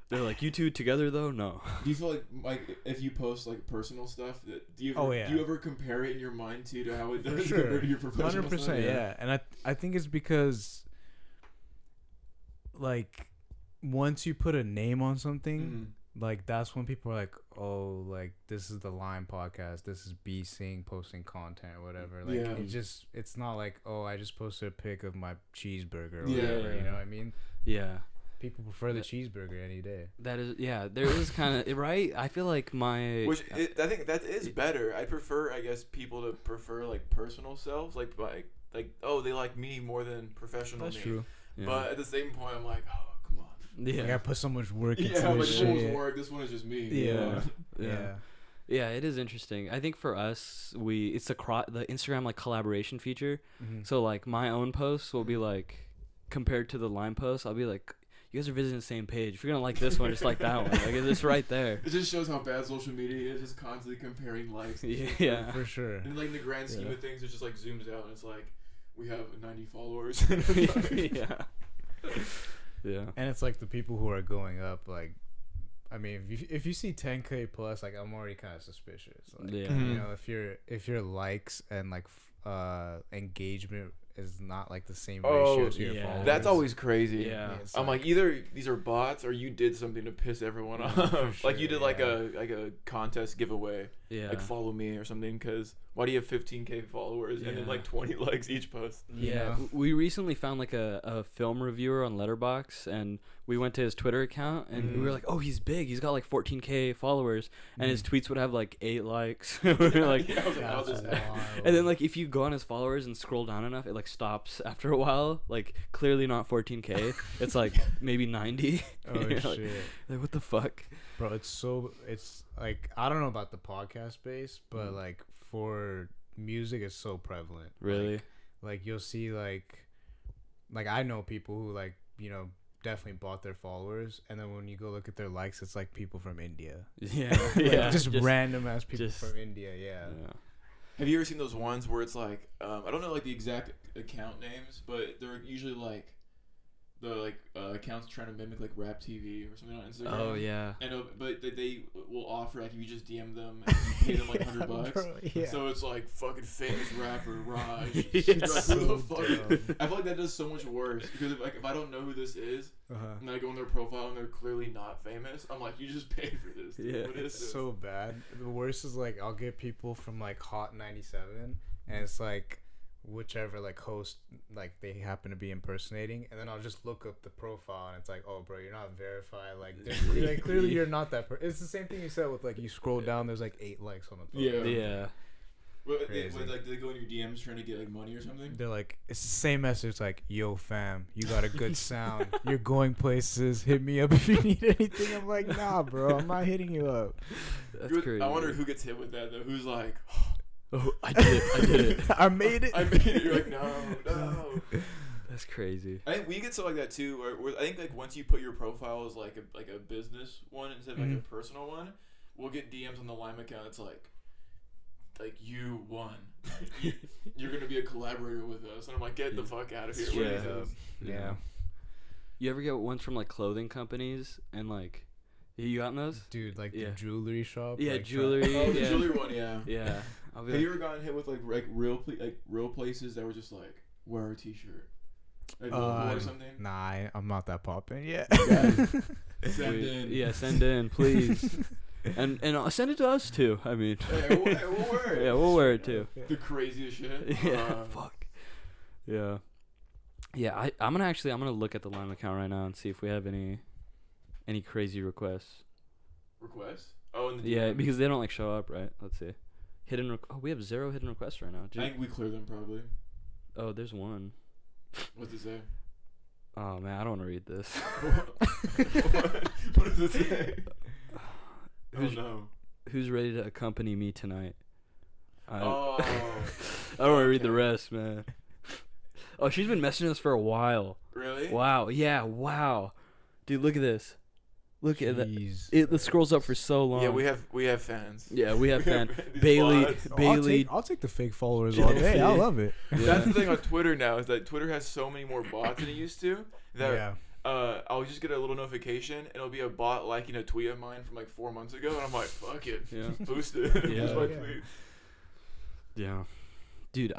Speaker 2: They're like, you two together though? No.
Speaker 3: Do you feel like if you post like personal stuff, do you ever,
Speaker 4: Oh, yeah.
Speaker 3: do you ever compare it in your mind to how it
Speaker 4: For
Speaker 3: does
Speaker 4: sure.
Speaker 3: compared to your professional
Speaker 4: 100%.
Speaker 3: stuff?
Speaker 4: Yeah. And I think it's because, like, once you put a name on something,
Speaker 3: Mhm.
Speaker 4: like that's when people are like, oh, like this is the Lime podcast, this is Bsingh posting content or whatever. Like
Speaker 3: Yeah.
Speaker 4: it's not like, oh, I just posted a pic of my cheeseburger or
Speaker 3: Yeah.
Speaker 4: whatever. You know what I mean?
Speaker 2: Yeah.
Speaker 4: People prefer the cheeseburger any day.
Speaker 2: That is, yeah, there is kind of, right? I feel like my.
Speaker 3: I think that is better. I prefer, I guess, people to prefer like personal selves, like oh, they like me more than professional
Speaker 4: That's
Speaker 3: me.
Speaker 4: true.
Speaker 2: Yeah.
Speaker 3: But at the same point, I'm like, oh, come on.
Speaker 2: Yeah.
Speaker 4: Like I put so much work into
Speaker 3: Yeah, like
Speaker 4: this
Speaker 3: this
Speaker 4: shit.
Speaker 3: one's work. This one is just me.
Speaker 4: Yeah.
Speaker 2: Yeah.
Speaker 4: Yeah.
Speaker 2: Yeah, it is interesting. I think for us, it's the Instagram like collaboration feature.
Speaker 4: Mhm.
Speaker 2: So like my own posts will be like compared to the Lime posts, I'll be like, you guys are visiting the same page. If you're gonna like this one, just like that one. Like it's right there.
Speaker 3: It just shows how bad social media is, just constantly comparing likes. And shit.
Speaker 2: Yeah.
Speaker 4: For sure.
Speaker 3: And like in the grand scheme
Speaker 2: Yeah.
Speaker 3: of things, it just like zooms out and it's like, we have 90 followers.
Speaker 2: Yeah. Yeah.
Speaker 4: And it's like the people who are going up, like, I mean, if you see 10K plus, like, I'm already kind of suspicious. Like,
Speaker 2: Yeah.
Speaker 3: Mhm.
Speaker 4: you know, if your likes and like engagement is not like the same
Speaker 3: Oh,
Speaker 4: ratio to your
Speaker 2: yeah.
Speaker 4: followers.
Speaker 3: That's always crazy.
Speaker 2: Yeah.
Speaker 4: It's
Speaker 3: I'm like, either these are bots or you did something to piss everyone off.
Speaker 4: For
Speaker 3: Like you
Speaker 4: sure,
Speaker 3: did like
Speaker 4: yeah.
Speaker 3: a contest giveaway,
Speaker 2: Yeah.
Speaker 3: like follow me or something. Because why do you have 15K followers and then
Speaker 2: Yeah.
Speaker 3: like 20 likes each post?
Speaker 4: you
Speaker 2: Yeah,
Speaker 4: know?
Speaker 2: we recently found like a film reviewer on Letterboxd, and we went to his Twitter account, and we were like, "Oh, he's big. He's got like 14K followers, and his tweets would have like 8 likes." We were like,
Speaker 3: Yeah, I was like,
Speaker 4: That's
Speaker 3: how's this happen?
Speaker 4: wild.
Speaker 2: and then like if you go on his followers and scroll down enough, it like stops after a while. Like clearly not 14K. It's like maybe 90.
Speaker 4: Oh
Speaker 2: You're
Speaker 4: shit,
Speaker 2: like, what the fuck?
Speaker 4: bro! It's like, I don't know about the podcast space, but like for music, it's so prevalent.
Speaker 2: Really?
Speaker 4: Like you'll see like I know people who, like, you know, definitely bought their followers, and then when you go look at their likes, it's like people from India.
Speaker 2: Yeah.
Speaker 4: Like,
Speaker 2: Yeah.
Speaker 4: just random ass people
Speaker 2: just-
Speaker 4: from India. Yeah.
Speaker 3: Have you ever seen those ones where it's like, I don't know like the exact account names, but they're usually like the accounts trying to mimic like Rap TV or something on Instagram.
Speaker 2: Oh yeah.
Speaker 3: And but they will offer like if you just DM them and you pay them like $100.
Speaker 4: Bro, yeah.
Speaker 3: So it's like fucking famous rapper Raj.
Speaker 2: Yeah.
Speaker 3: You're like,
Speaker 4: So
Speaker 3: who the fuck?
Speaker 4: dumb.
Speaker 3: I feel like that does so much worse because if I don't know who this is and I go on their profile and they're clearly not famous, I'm like, you just paid for this. Dude.
Speaker 2: Yeah.
Speaker 3: What is this?
Speaker 4: So bad. The worst is like I'll get people from like Hot 97, and it's like whichever like host like they happen to be impersonating, and then I'll just look up the profile and it's like, oh bro, you're not verified, like clearly you're not that it's the same thing you said with like you scroll down, there's like 8 likes on the profile.
Speaker 2: Yeah.
Speaker 3: What,
Speaker 4: Crazy.
Speaker 3: like, do they go in your DMs trying to get like money or something?
Speaker 4: They're like, it's the same message. It's like, yo fam, you got a good sound, you're going places, hit me up if you need anything. I'm like, nah bro, I'm not hitting you up.
Speaker 2: That's crazy.
Speaker 3: I wonder who gets hit with that though. Who's like,
Speaker 2: Oh, I did it.
Speaker 4: I made it.
Speaker 3: I made it. You're like, no.
Speaker 2: That's crazy.
Speaker 3: I think we get stuff like that too. Where I think like once you put your profile as like a business one instead of like a personal one, we'll get DMs on the Lime account. It's like you won. You're gonna be a collaborator with us, and I'm like, get the fuck out of here. What is this?
Speaker 4: Yeah.
Speaker 2: You ever get ones from like clothing companies and like, you gotten those?
Speaker 4: Dude, like
Speaker 2: Yeah.
Speaker 4: the jewelry shop.
Speaker 2: Yeah,
Speaker 4: like,
Speaker 2: jewelry.
Speaker 3: Oh, the
Speaker 2: yeah.
Speaker 3: jewelry one, yeah.
Speaker 2: Yeah. I'll be
Speaker 3: Have
Speaker 2: like,
Speaker 3: you ever gotten hit with like real places that were just like, wear a t-shirt, like logo or something?
Speaker 4: Nah, I'm not that popping yet.
Speaker 3: Send in.
Speaker 2: Yeah, send in, please. and send it to us too. I mean,
Speaker 3: Hey, we'll wear it.
Speaker 2: yeah, we'll wear it too.
Speaker 3: The craziest shit.
Speaker 2: Yeah, fuck. Yeah. Yeah, I'm gonna look at the Lime account right now and see if we have any crazy requests.
Speaker 3: Request? Oh, in the
Speaker 2: Yeah,
Speaker 3: DM.
Speaker 2: because they don't like show up, right? Let's see. We have 0 hidden requests right now.
Speaker 3: I think we clear them probably.
Speaker 2: Oh, there's one.
Speaker 3: What's it say?
Speaker 2: Oh man, I don't want to read this.
Speaker 3: What does it say?
Speaker 2: Who's-
Speaker 3: Oh no.
Speaker 2: Who's ready to accompany me tonight?
Speaker 3: Oh.
Speaker 2: I don't want to read the rest, man. Oh, she's been messaging us for a while.
Speaker 3: Really?
Speaker 2: Wow. Yeah. Wow. Dude, look at this. Look at that.
Speaker 4: Jeez.
Speaker 2: It scrolls up for so long.
Speaker 3: Yeah, we have fans.
Speaker 2: Yeah, we have fan.
Speaker 3: these
Speaker 2: Bailey.
Speaker 3: bots.
Speaker 2: Bailey.
Speaker 4: I'll take the fake followers all day. I love it.
Speaker 2: Yeah.
Speaker 3: That's the thing on Twitter now is that Twitter has so many more bots than it used to that
Speaker 4: Yeah.
Speaker 3: I'll just get a little notification and it'll be a bot liking a tweet of mine from like 4 months ago and I'm like, fuck it.
Speaker 2: Yeah.
Speaker 3: Boost it.
Speaker 2: Yeah.
Speaker 3: Boost my
Speaker 4: Yeah.
Speaker 3: tweet.
Speaker 2: Yeah. Dude,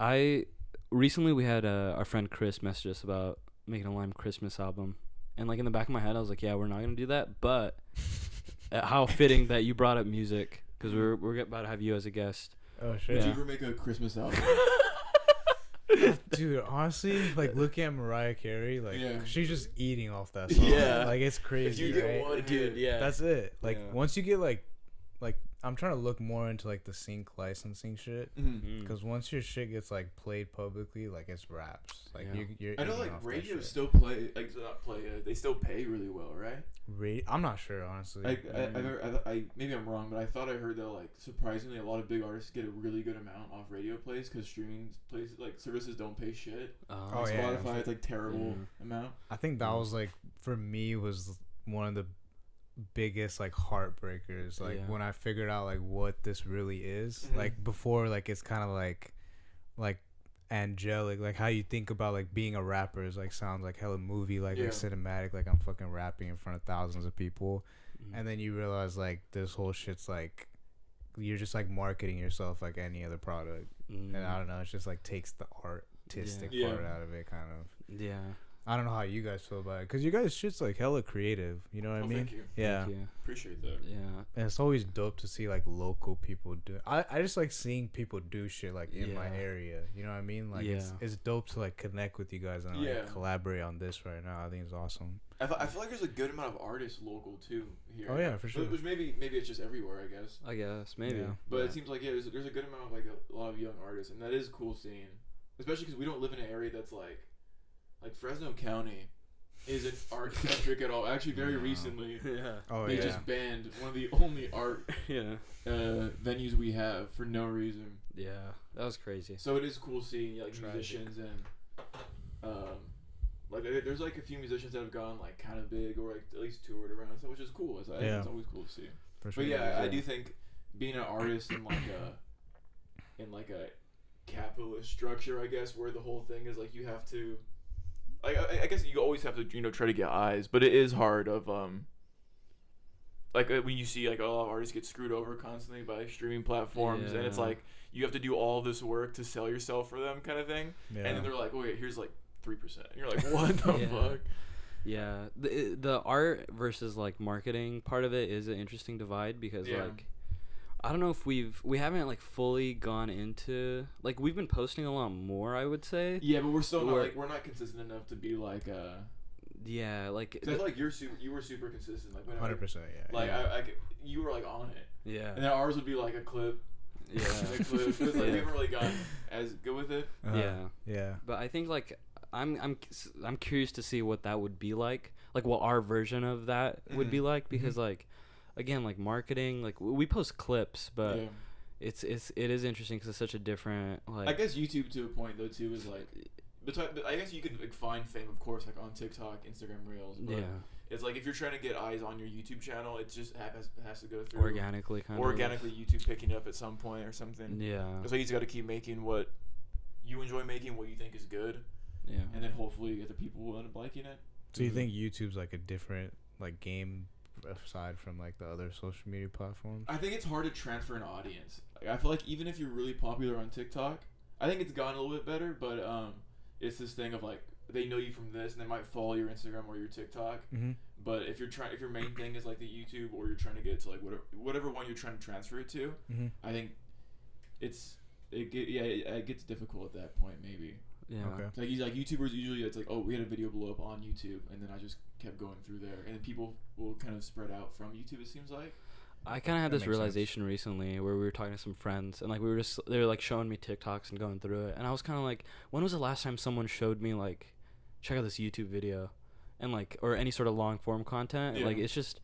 Speaker 2: recently we had our friend Chris message us about making a Lime Christmas album. And like in the back of my head I was like, yeah, we're not going to do that, but how fitting that you brought up music because we're about to have you as a guest.
Speaker 4: Oh shit.
Speaker 3: Would
Speaker 2: Yeah.
Speaker 3: you ever make a Christmas album?
Speaker 4: Dude, honestly, like looking at Mariah Carey, like
Speaker 3: Yeah.
Speaker 4: she's just eating off that song.
Speaker 2: Yeah.
Speaker 4: Like it's
Speaker 3: If
Speaker 4: crazy,
Speaker 3: you get
Speaker 4: right?
Speaker 3: one
Speaker 2: Dude,
Speaker 3: hit,
Speaker 2: yeah.
Speaker 4: That's it. Like
Speaker 2: Yeah.
Speaker 4: once you get like I'm trying to look more into like the sync licensing shit.
Speaker 3: Mhm.
Speaker 4: Because once your shit gets like played publicly, like it's raps. Like
Speaker 2: Yeah.
Speaker 4: you're
Speaker 3: I know
Speaker 4: eating
Speaker 3: like
Speaker 4: off that
Speaker 3: radio
Speaker 4: shit.
Speaker 3: still play like not play they still pay really well, right?
Speaker 4: I'm not sure honestly.
Speaker 3: I maybe I'm wrong, but I thought I heard that like surprisingly a lot of big artists get a really good amount off radio plays because streaming places like services don't pay shit.
Speaker 4: Oh,
Speaker 3: Like
Speaker 4: yeah.
Speaker 3: Spotify, it's like terrible
Speaker 2: Yeah.
Speaker 3: amount.
Speaker 4: I think that was like for me was one of the biggest like heartbreakers. Like
Speaker 2: Yeah.
Speaker 4: when I figured out like what this really is.
Speaker 3: Mhm.
Speaker 4: Like before, like it's kind of like angelic, like how you think about like being a rapper is like sounds like hella movie, like
Speaker 3: Yeah.
Speaker 4: cinematic, like I'm fucking rapping in front of thousands of people,
Speaker 2: Mhm.
Speaker 4: and then you realize like this whole shit's like you're just like marketing yourself like any other product, and I don't know, it's just like takes the artistic
Speaker 3: Yeah.
Speaker 4: part out of it, kind of.
Speaker 2: Yeah.
Speaker 4: I don't know how you guys feel about it, because you guys shit's like hella creative, you know what I mean?
Speaker 3: Thank you.
Speaker 4: Yeah.
Speaker 2: Thank you.
Speaker 3: Appreciate that.
Speaker 2: Yeah.
Speaker 4: And it's always dope to see like local people do. I just like seeing people do shit like in my
Speaker 2: Yeah.
Speaker 4: area. You know what I mean? Like
Speaker 2: Yeah.
Speaker 4: it's dope to like connect with you guys and like
Speaker 3: Yeah.
Speaker 4: collaborate on this right now. I think it's awesome.
Speaker 3: I feel like there's a good amount of artists local too here.
Speaker 4: Oh, yeah, for sure.
Speaker 3: Which maybe it's just everywhere, I guess.
Speaker 2: I guess maybe.
Speaker 4: Yeah.
Speaker 3: But
Speaker 2: Yeah.
Speaker 3: it seems like there's a good amount of like a lot of young artists, and that is cool seeing. Especially because we don't live in an area that's like Fresno County isn't art centric at all. Actually, very
Speaker 4: No.
Speaker 3: recently
Speaker 2: Yeah.
Speaker 4: Oh
Speaker 3: they
Speaker 4: yeah.
Speaker 3: just banned one of the only art
Speaker 2: Yeah.
Speaker 3: venues we have for no reason.
Speaker 2: Yeah. That was crazy.
Speaker 3: So it is cool seeing like
Speaker 2: Tragic.
Speaker 3: musicians and like there's like a few musicians that have gone like kind of big or like at least toured around, so which is cool. I think it's always cool to see.
Speaker 4: For sure.
Speaker 3: But yeah, I do think being an artist in like a capitalist structure, I guess, where the whole thing is like you have to like I guess you always have to try to get eyes, but it is hard of like when you see like a lot of artists get screwed over constantly by streaming platforms, and it's like you have to do all this work to sell yourself for them kind of thing, and then they're like, okay, here's like 3%, and you're like, what the fuck?
Speaker 2: Yeah, the art versus like marketing part of it is an interesting divide because like I don't know if we haven't like fully gone into like we've been posting a lot more, I would say.
Speaker 3: Yeah, but we're still not we're not consistent enough to be like
Speaker 2: yeah, like
Speaker 3: I feel like you were super consistent, like
Speaker 4: 100%, yeah.
Speaker 3: Like you were like on it.
Speaker 2: Yeah.
Speaker 3: And then ours would be like a clip.
Speaker 2: Yeah.
Speaker 3: A clip. It's like we haven't really gotten as good with it.
Speaker 2: Yeah. But I think like I'm curious to see what that would be like what our version of that would be like, because like again, like marketing, like we post clips, but it is interesting because it's such a different like.
Speaker 3: I guess YouTube to a point though too is like, I guess you could like find fame, of course, like on TikTok, Instagram Reels. But it's like if you're trying to get eyes on your YouTube channel, it just has to go through
Speaker 2: organically,
Speaker 3: YouTube picking it up at some point or something.
Speaker 2: Yeah.
Speaker 3: It's like you just got to keep making what you enjoy making, what you think is good.
Speaker 2: Yeah.
Speaker 3: And then hopefully you get the people who end up liking it.
Speaker 4: So you think YouTube's like a different like game aside from like the other social media platforms?
Speaker 3: I think it's hard to transfer an audience. Like, I feel like even if you're really popular on TikTok, I think it's gotten a little bit better, but it's this thing of like they know you from this and they might follow your Instagram or your TikTok. But if your main thing is like the YouTube, or you're trying to get to like whatever one you're trying to transfer it to, I think it gets difficult at that point maybe.
Speaker 2: Yeah.
Speaker 4: Okay.
Speaker 3: Like YouTubers usually it's like, oh, we had a video blow up on YouTube, and then I just kept going through there, and then people will kind of spread out from YouTube. It seems like.
Speaker 2: I kind of had this realization recently where we were talking to some friends, and like they were like showing me TikToks and going through it, and I was kind of like, when was the last time someone showed me like, check out this YouTube video, and like, or any sort of long form content? Like it's just,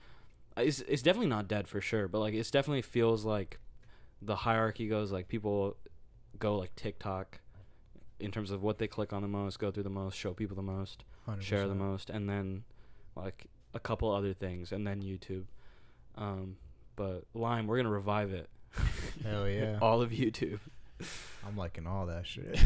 Speaker 2: it's definitely not dead for sure, but like it's definitely feels like the hierarchy goes like people go like TikTok in terms of what they click on the most, go through the most, show people the most,
Speaker 4: 100%.
Speaker 2: share the most, and then like a couple other things, and then YouTube. But Lime, we're gonna revive it.
Speaker 4: Hell yeah.
Speaker 2: All of YouTube.
Speaker 4: I'm liking all that shit.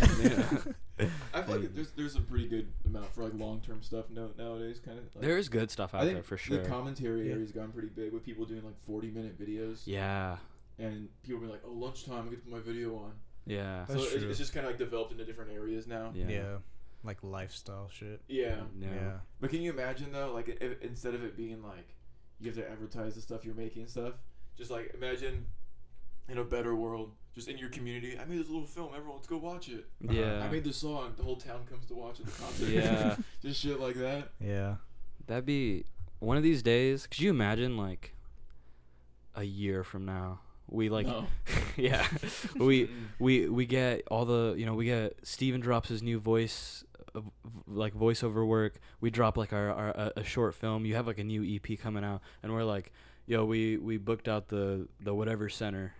Speaker 3: I feel like there's a pretty good amount for like long term stuff nowadays. Kind of. Like,
Speaker 2: there is good stuff out there for sure.
Speaker 3: The commentary area's gone pretty big with people doing like 40-minute videos.
Speaker 2: Yeah.
Speaker 3: And people be like, "Oh, lunchtime, I get to put my video on."
Speaker 2: Yeah.
Speaker 3: So it's just kind of like developed into different areas now.
Speaker 4: Yeah. Like lifestyle shit.
Speaker 3: Yeah.
Speaker 4: Yeah.
Speaker 3: But can you imagine though, like if, instead of it being like you have to advertise the stuff you're making and stuff, just like imagine in a better world, just in your community, I made this little film, everyone let's go watch it.
Speaker 2: Yeah.
Speaker 3: I made this song, the whole town comes to watch it, the concert.
Speaker 2: Yeah.
Speaker 3: Just shit like that.
Speaker 4: Yeah.
Speaker 2: That'd be one of these days. Could you imagine like a year from now? We like, yeah, we get all the, we get Steven drops his new voice, like voiceover work. We drop like a short film. You have like a new EP coming out, and we're like, yo, we booked out the whatever center.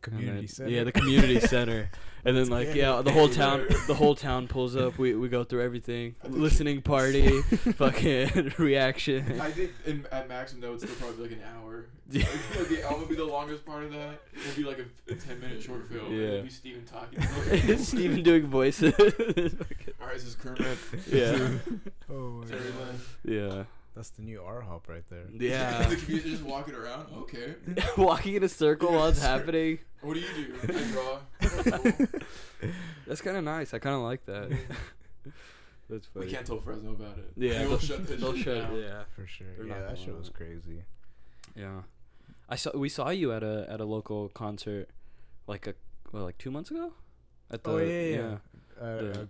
Speaker 4: Community center.
Speaker 2: Yeah, the community center. And then like the whole town pulls up. We go through everything. Listening party, fucking reaction.
Speaker 3: I think at Maxim though, it's still probably like an hour. Like, the album would be the longest part of that. It'd be like a 10-minute short film. Yeah. It'd be Steven talking.
Speaker 2: Steven doing voices.
Speaker 3: Alright, this is Kermit.
Speaker 2: Yeah.
Speaker 4: Oh my God.
Speaker 2: Yeah.
Speaker 4: That's the new R-Hop right there.
Speaker 2: Yeah.
Speaker 3: The community just walking around. Okay.
Speaker 2: Walking in a circle while it's happening.
Speaker 3: What do you do? I draw.
Speaker 2: That's kind of nice. I kind of like that. That's funny.
Speaker 3: We can't tell Fresno about it.
Speaker 2: Yeah.
Speaker 3: They'll shut
Speaker 2: down.
Speaker 4: Yeah, for sure.
Speaker 2: They're
Speaker 4: Yeah, that shit was crazy.
Speaker 2: Yeah. We saw you at a local concert like 2 months ago? At the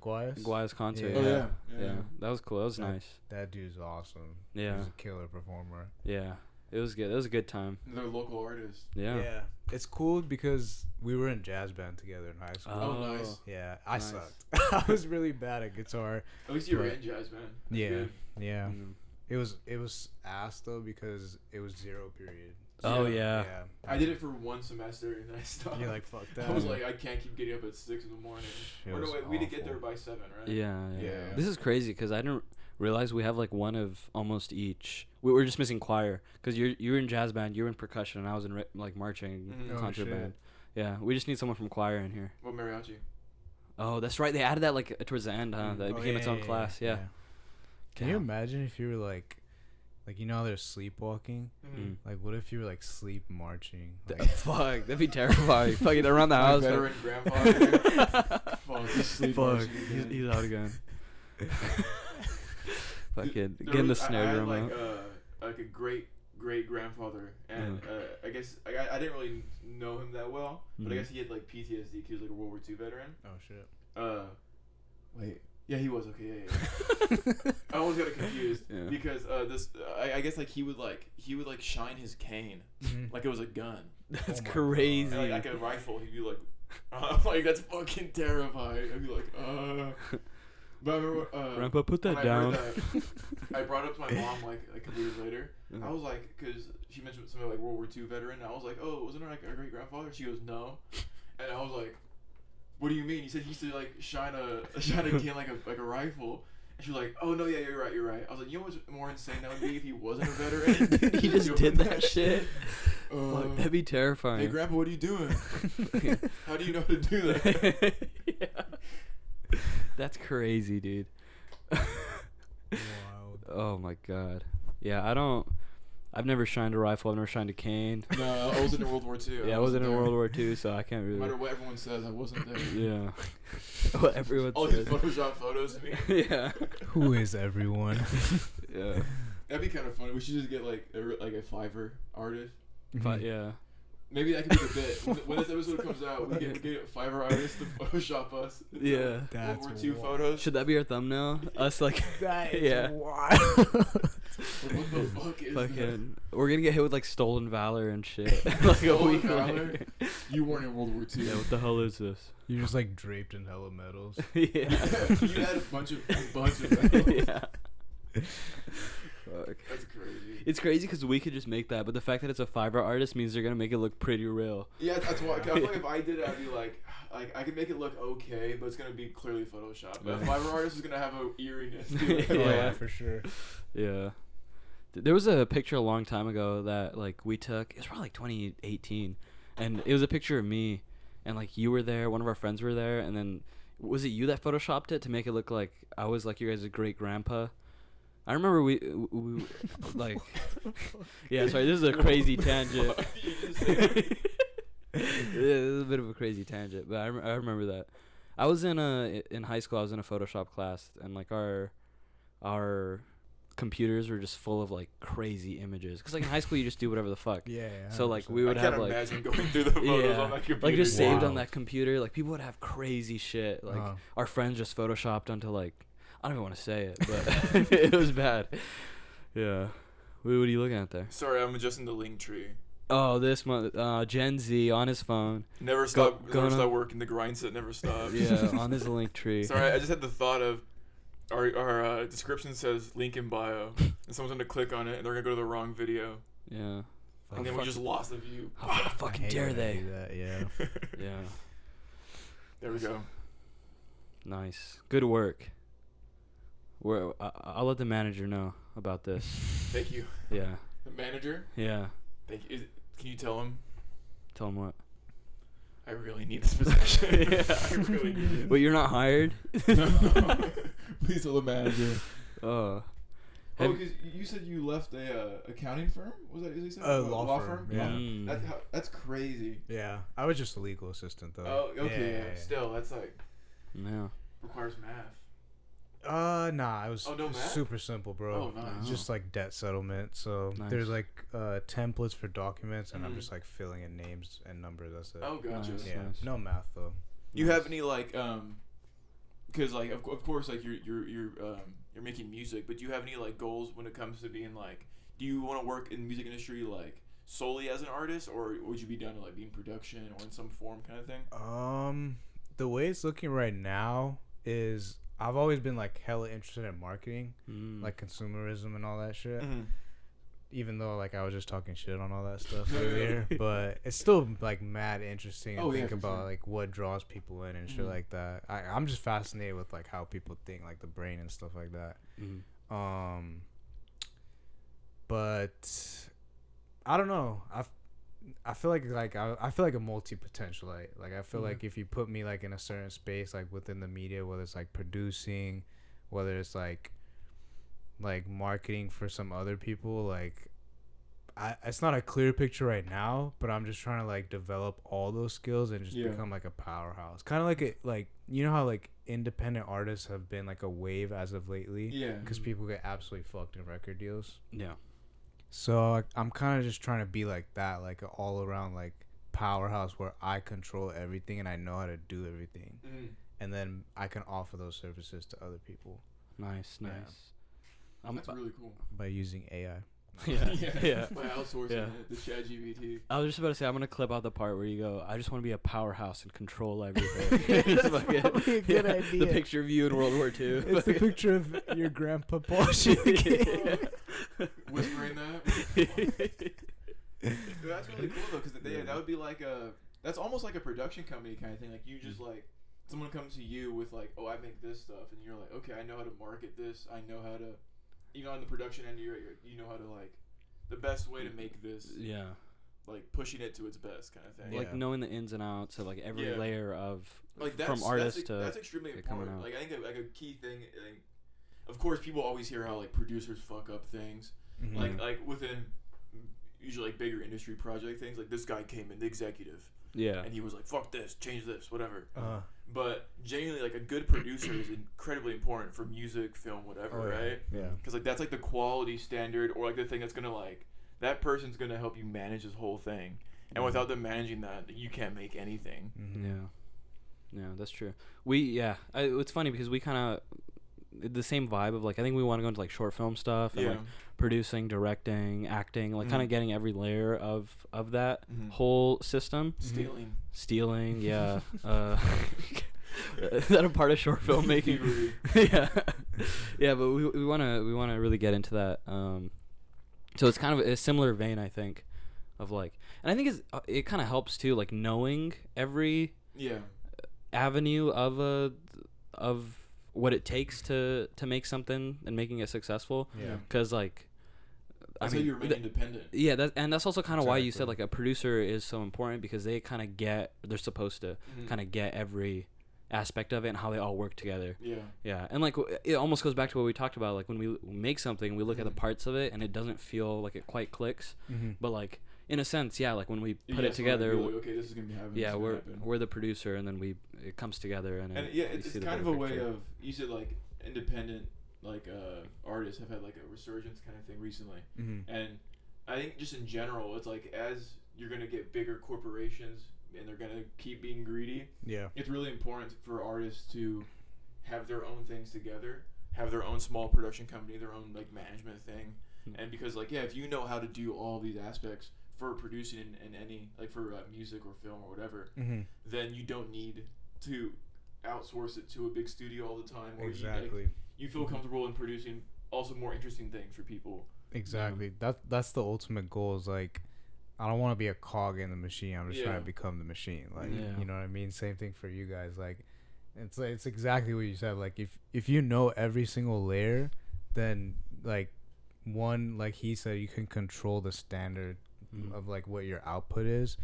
Speaker 2: Guayas concert.
Speaker 3: Yeah.
Speaker 2: Yeah. That was cool. That was nice.
Speaker 4: That dude's awesome.
Speaker 2: Yeah.
Speaker 4: He's a killer performer.
Speaker 2: Yeah. It was good. It was a good time.
Speaker 3: They're local artists.
Speaker 2: Yeah.
Speaker 4: Yeah. It's cool because we were in jazz band together in high school.
Speaker 3: Oh, nice.
Speaker 4: Yeah. I sucked. I was really bad at guitar.
Speaker 3: At least you were in jazz band. That's good.
Speaker 4: Yeah.
Speaker 2: Mm.
Speaker 4: It was ass though because it was 0 period.
Speaker 2: Oh yeah.
Speaker 3: I did it for 1 semester and then I stopped.
Speaker 4: You're like, fuck that.
Speaker 3: I was like, I can't keep getting up at 6 in the morning. Or no, wait, we did get there by 7, right?
Speaker 2: Yeah.
Speaker 4: Yeah.
Speaker 2: This is crazy because I didn't realize we have like one of almost each. We were just missing choir because you're in jazz band, you're in percussion, and I was in like marching concert band. Yeah, we just need someone from choir in here.
Speaker 3: What mariachi?
Speaker 2: Oh, that's right. They added that like towards the end, huh? That became its own class. Yeah.
Speaker 4: Can you imagine if you were like you know how they're sleepwalking?
Speaker 2: Mm.
Speaker 4: Like, what if you were like sleep marching? Like,
Speaker 2: Fuck, that'd be terrifying. Fucking around the
Speaker 3: My
Speaker 2: house.
Speaker 3: veteran grandfather. Fuck, he's sleep
Speaker 2: Fuck,
Speaker 3: marching again.
Speaker 2: he's out again. Fucking
Speaker 3: There
Speaker 2: getting the
Speaker 3: was-
Speaker 2: snare
Speaker 3: I had
Speaker 2: drum
Speaker 3: like
Speaker 2: out.
Speaker 3: like a great grandfather, and I guess I didn't really know him that well, but I guess he had like PTSD because he was like a World War II veteran.
Speaker 4: oh shit.
Speaker 3: Wait, yeah, he was okay. Yeah. I always got it confused because I guess like he would shine his cane like it was a gun,
Speaker 2: That's
Speaker 4: my
Speaker 2: crazy.
Speaker 3: and, like a rifle. He'd be like, I'm like, that's fucking terrifying. I'd be like, But I remember,
Speaker 2: Grandpa, put that
Speaker 3: when I
Speaker 2: down.
Speaker 3: heard that, I brought it up to my mom like a couple years later. I was like, because she mentioned something like World War II veteran. And I was like, oh, wasn't it like our great grandfather? She goes, no. And I was like, what do you mean? He said he used to like shine a can like a rifle. And she was like, oh no, yeah, you're right. I was like, you know what's more insane that would be if he wasn't a veteran?
Speaker 2: He just did that shit.
Speaker 3: Uh,
Speaker 2: Fuck, that'd be terrifying.
Speaker 3: Hey, Grandpa, what are you doing? How do you know how to do that?
Speaker 2: Yeah. That's crazy, dude.
Speaker 4: Wild.
Speaker 2: Oh my god. Yeah, I've never shined a rifle. I've never shined a cane.
Speaker 3: No, I wasn't in World War II.
Speaker 2: Yeah, I wasn't in World War II, so I can't
Speaker 3: No
Speaker 2: really.
Speaker 3: matter what everyone says, I wasn't there.
Speaker 2: Yeah. What everyone
Speaker 3: All these
Speaker 2: says.
Speaker 3: Photoshop photos of me.
Speaker 2: Yeah.
Speaker 4: Who is everyone?
Speaker 2: Yeah.
Speaker 3: That'd be kind of funny. We should just get like a Fiverr artist.
Speaker 2: But yeah.
Speaker 3: Maybe that could be the bit. When this episode comes out, we get a Fiverr artist to Photoshop us. into
Speaker 2: Yeah.
Speaker 3: World
Speaker 4: That's
Speaker 3: War II
Speaker 4: wild.
Speaker 3: photos.
Speaker 2: Should that be our thumbnail? Us like.
Speaker 4: That is
Speaker 2: Yeah.
Speaker 4: wild.
Speaker 3: Like, what the fuck is that?
Speaker 2: Fucking. We're gonna get hit with like stolen valor and shit. Like a
Speaker 3: Stolen
Speaker 2: week
Speaker 3: valor?
Speaker 2: later.
Speaker 3: You weren't in World War II.
Speaker 2: Yeah. What the hell is this?
Speaker 4: You're just like draped in hella medals.
Speaker 2: Yeah.
Speaker 3: You had a bunch of medals.
Speaker 2: Yeah. Fuck.
Speaker 3: That's crazy.
Speaker 2: It's crazy because we could just make that, but the fact that it's a Fiverr artist means they're gonna make it look pretty real.
Speaker 3: Yeah, that's why. I feel like if I did it, I'd be like I could make it look okay, but it's gonna be clearly Photoshopped. But a Fiverr artist is gonna have a eeriness to it.
Speaker 4: Oh,
Speaker 2: Yeah.
Speaker 4: yeah, for sure.
Speaker 2: Yeah. There was a picture a long time ago that like we took. It was probably like 2018, and it was a picture of me, and like you were there. One of our friends were there, and then was it you that photoshopped it to make it look like I was like your guys' great grandpa? I remember we like. Yeah, sorry. This is a crazy tangent.
Speaker 3: You just said-
Speaker 2: Yeah, this is a bit of a crazy tangent, but I remember that. I was in high school. I was in a Photoshop class, and like our computers were just full of like crazy images. Cause like in high school you just do whatever the fuck.
Speaker 4: Yeah.
Speaker 2: So like
Speaker 4: 100%.
Speaker 2: we would
Speaker 3: I
Speaker 2: have
Speaker 3: can't
Speaker 2: like
Speaker 3: imagine going through the photos on that computer.
Speaker 2: like just saved on
Speaker 4: Wow.
Speaker 2: that computer. Like people would have crazy shit. Like
Speaker 4: Uh-huh.
Speaker 2: our friends just photoshopped onto like I don't even want to say it, but it was bad. Yeah. What are you looking at there?
Speaker 3: Sorry, I'm adjusting the link tree.
Speaker 2: Oh, this month, Gen Z on his phone.
Speaker 3: Never
Speaker 2: Go-
Speaker 3: stop
Speaker 2: gonna-
Speaker 3: working. The grind set never stops.
Speaker 2: Yeah, on his link tree.
Speaker 3: Sorry, I just had the thought of our description says link in bio, and someone's gonna click on it and they're gonna go to the wrong video,
Speaker 2: Yeah.
Speaker 3: and then we just lost a view.
Speaker 2: How fucking
Speaker 4: I hate
Speaker 2: dare
Speaker 4: when I
Speaker 2: they?
Speaker 4: do that, yeah.
Speaker 2: Yeah.
Speaker 3: There we go.
Speaker 2: Nice. Good work. I'll let the manager know about this.
Speaker 3: Thank you,
Speaker 2: Yeah.
Speaker 3: the manager.
Speaker 2: Yeah.
Speaker 3: Thank you. Can you tell him?
Speaker 2: Tell him what.
Speaker 3: I really need this position.
Speaker 2: Yeah.
Speaker 3: I really need it.
Speaker 2: But you're not hired?
Speaker 3: No. Please tell the manager.
Speaker 2: Oh.
Speaker 3: Oh, because you said you left a accounting firm. Was that? Is he said?
Speaker 4: A law firm, yeah.
Speaker 2: Mm.
Speaker 3: That's crazy.
Speaker 4: Yeah. I was just a legal assistant though.
Speaker 3: Oh, okay.
Speaker 4: Yeah.
Speaker 3: Yeah. Still, that's like
Speaker 2: Yeah.
Speaker 3: requires math.
Speaker 4: Nah, it was
Speaker 3: Oh, no math?
Speaker 4: super simple, bro.
Speaker 3: Oh, nice.
Speaker 4: It's just like debt settlement. So
Speaker 2: Nice.
Speaker 4: there's like templates for documents, and I'm
Speaker 3: Mhm.
Speaker 4: just like filling in names and numbers. That's it.
Speaker 3: Oh, gotcha.
Speaker 2: Nice.
Speaker 4: yeah. No math though.
Speaker 3: You have any like because like of course like you're making music, but do you have any like goals when it comes to being like, do you want to work in the music industry like solely as an artist, or would you be down to like being production or in some form kind of thing?
Speaker 4: The way it's looking right now is I've always been like hella interested in marketing, like consumerism and all that shit. Even though like I was just talking shit on all that stuff earlier, but it's still like mad interesting to think
Speaker 3: for
Speaker 4: about
Speaker 3: sure.
Speaker 4: like what draws people in and shit like that. I'm just fascinated with like how people think, like the brain and stuff like that. But I don't know. I feel like I feel like a multi-potentialite. Like I feel like if you put me like in a certain space, like within the media, whether it's like producing, whether it's like like marketing for some other people, like it's not a clear picture right now, but I'm just trying to like develop all those skills and just become like a powerhouse. Kind of like you know how like independent artists have been like a wave as of lately.
Speaker 3: Yeah.
Speaker 4: Because people get absolutely fucked in record deals.
Speaker 2: Yeah.
Speaker 4: So I'm kind of just trying to be like that, like an all around like powerhouse where I control everything and I know how to do everything, and then I can offer those services to other people.
Speaker 2: Nice.
Speaker 3: That's really cool.
Speaker 4: By using AI.
Speaker 2: Yeah.
Speaker 3: By outsourcing it to ChatGPT.
Speaker 2: I was just about to say, I'm gonna clip out the part where you go, I just want to be a powerhouse and control everything. Just
Speaker 4: That's probably a good idea.
Speaker 2: The picture of you in World War II.
Speaker 4: It's the picture of your grandpa washing the game.
Speaker 3: Whispering that. That's really cool though, because that would be like that's almost like a production company kind of thing. Like you just like someone comes to you with like, oh, I make this stuff, and you're like, okay, I know how to market this. I know how to, even on the production end, you know how to like the best way to make this.
Speaker 2: Yeah.
Speaker 3: Like pushing it to its best kind of thing.
Speaker 2: Like knowing the ins and outs of like every layer of
Speaker 3: like
Speaker 2: from artists to
Speaker 3: that's extremely important.
Speaker 2: out.
Speaker 3: Like I think like a key thing. Like, of course, people always hear how like producers fuck up things.
Speaker 4: Mm-hmm.
Speaker 3: Like within usually like bigger industry project things. Like this guy came in, the executive.
Speaker 2: Yeah.
Speaker 3: And he was like, "Fuck this, change this, whatever." But genuinely, like a good producer is incredibly important for music, film, whatever, right?
Speaker 4: Yeah.
Speaker 3: Because like that's like the quality standard, or like the thing that's gonna like that person's gonna help you manage this whole thing. And without them managing that, you can't make anything.
Speaker 4: Mm-hmm.
Speaker 2: Yeah, that's true. It's funny because we kind of the same vibe of like I think we want to go into like short film stuff and like producing, directing, acting, like kind of getting every layer of that whole system. Stealing, yeah. Is that a part of short film making? yeah, but we want to really get into that. So it's kind of a similar vein, I think, of like, and I think it kind of helps too, like knowing every avenue of what it takes to make something and making it successful. Yeah. Because like,
Speaker 3: that's how you remain independent.
Speaker 2: Yeah, that's also kind of why you said like a producer is so important, because they kind of they're supposed to kind of get every aspect of it and how they all work together. Yeah, and like it almost goes back to what we talked about, like when we make something, we look at the parts of it and it doesn't feel like it quite clicks, but like in a sense, like when we put it together,
Speaker 3: like, okay, this is gonna be happening.
Speaker 2: Yeah, we're the producer, and then it comes together, and
Speaker 3: it's kind of a way of, you said like independent like artists have had like a resurgence kind of thing recently, and I think just in general, it's like as you're gonna get bigger corporations and they're gonna keep being greedy. Yeah, it's really important for artists to have their own things together, have their own small production company, their own like management thing, and because like if you know how to do all these aspects for producing in any like for music or film or whatever, then you don't need to outsource it to a big studio all the time. Or you feel comfortable in producing also more interesting things for people.
Speaker 4: Exactly. That's the ultimate goal. Is like, I don't want to be a cog in the machine. I'm just trying to become the machine. Like, you know what I mean? Same thing for you guys. Like, it's exactly what you said. Like, if you know every single layer, then like one, like he said, you can control the standard of like what your output is.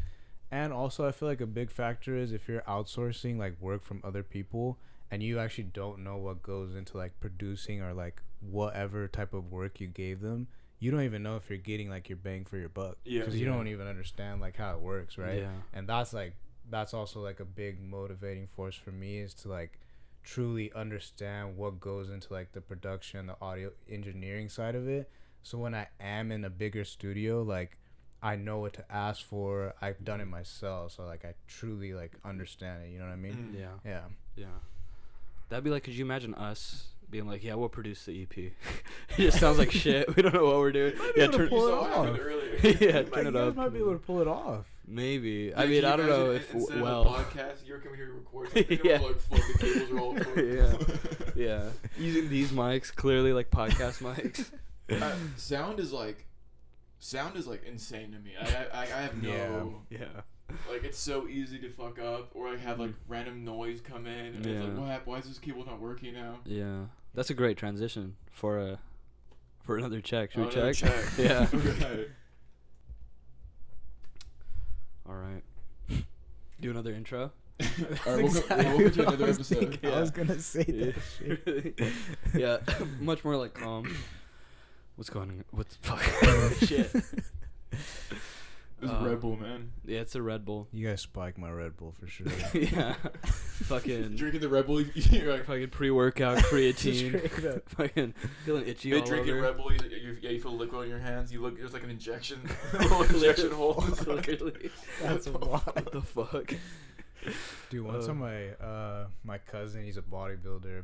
Speaker 4: And also I feel like a big factor is if you're outsourcing like work from other people and you actually don't know what goes into like producing or like whatever type of work you gave them, you don't even know if you're getting like your bang for your buck, because you don't even understand like how it works, right? And that's also like a big motivating force for me, is to like truly understand what goes into like the production, the audio engineering side of it, so when I am in a bigger studio, like I know what to ask for. I've done it myself, so like I truly like understand it. You know what I mean? Yeah.
Speaker 2: That'd be like, could you imagine us being like, yeah, we'll produce the EP? It just sounds like shit. We don't know what we're doing.
Speaker 4: Turn it
Speaker 3: off.
Speaker 4: Turn it up. Might be able to pull it off.
Speaker 2: Maybe.
Speaker 3: Yeah,
Speaker 2: I mean, I don't know if
Speaker 3: instead of a podcast, you're coming here to record something. Like, fuck, the cables are all
Speaker 2: yeah. Using these mics, clearly like podcast mics.
Speaker 3: Sound is like insane to me. I have no like, it's so easy to fuck up, or I have like random noise come in and it's like, why is this cable not working now?
Speaker 2: Yeah, that's a great transition for another check. Should we check?
Speaker 3: Yeah.
Speaker 2: Okay. All right. Do another intro.
Speaker 3: All right, we'll to another episode.
Speaker 4: I was gonna say that shit.
Speaker 2: Yeah, much more like calm. What's going on? What the fuck? Shit.
Speaker 3: It's Red Bull, man.
Speaker 2: Yeah, it's a Red Bull.
Speaker 4: You guys spike my Red Bull for sure.
Speaker 2: Yeah. Fucking
Speaker 3: Drinking the Red Bull, you're like
Speaker 2: fucking pre-workout creatine.
Speaker 4: Straight up.
Speaker 2: Fucking feeling itchy
Speaker 3: they
Speaker 2: all
Speaker 3: drinking
Speaker 2: over.
Speaker 3: Red Bull. You feel liquid on your hands. You look. There's like an injection, little injection hole.
Speaker 2: Literally.
Speaker 4: That's wild.
Speaker 2: What the fuck?
Speaker 4: Dude, one time my cousin, he's a bodybuilder,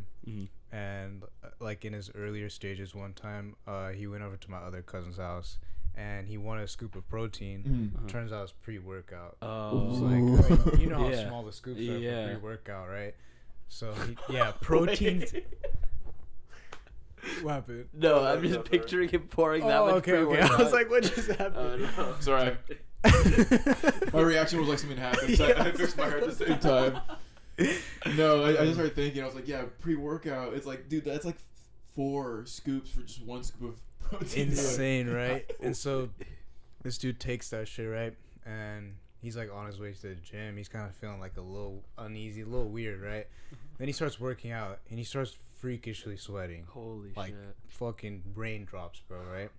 Speaker 4: and like in his earlier stages, one time he went over to my other cousin's house, and he wanted a scoop of protein. Turns out it's pre-workout.
Speaker 2: Oh.
Speaker 4: So like, I mean, you know how
Speaker 2: Yeah.
Speaker 4: small the scoops are
Speaker 2: Yeah.
Speaker 4: for pre-workout, right? So protein. What happened?
Speaker 2: No, I'm just picturing him pouring that much pre-workout.
Speaker 4: I was like, what just happened?
Speaker 2: No.
Speaker 3: Sorry. My reaction was like something happened. So I fixed my hair at the same time. No, I just started thinking. I was like, yeah, pre-workout. It's like, dude, that's like 4 scoops for just 1 scoop of protein.
Speaker 4: Insane, right? And so this dude takes that shit, right? And he's like on his way to the gym. He's kind of feeling like a little uneasy, a little weird, right? Then he starts working out, and he starts freakishly sweating.
Speaker 2: Holy
Speaker 4: like
Speaker 2: shit.
Speaker 4: fucking raindrops, bro, right?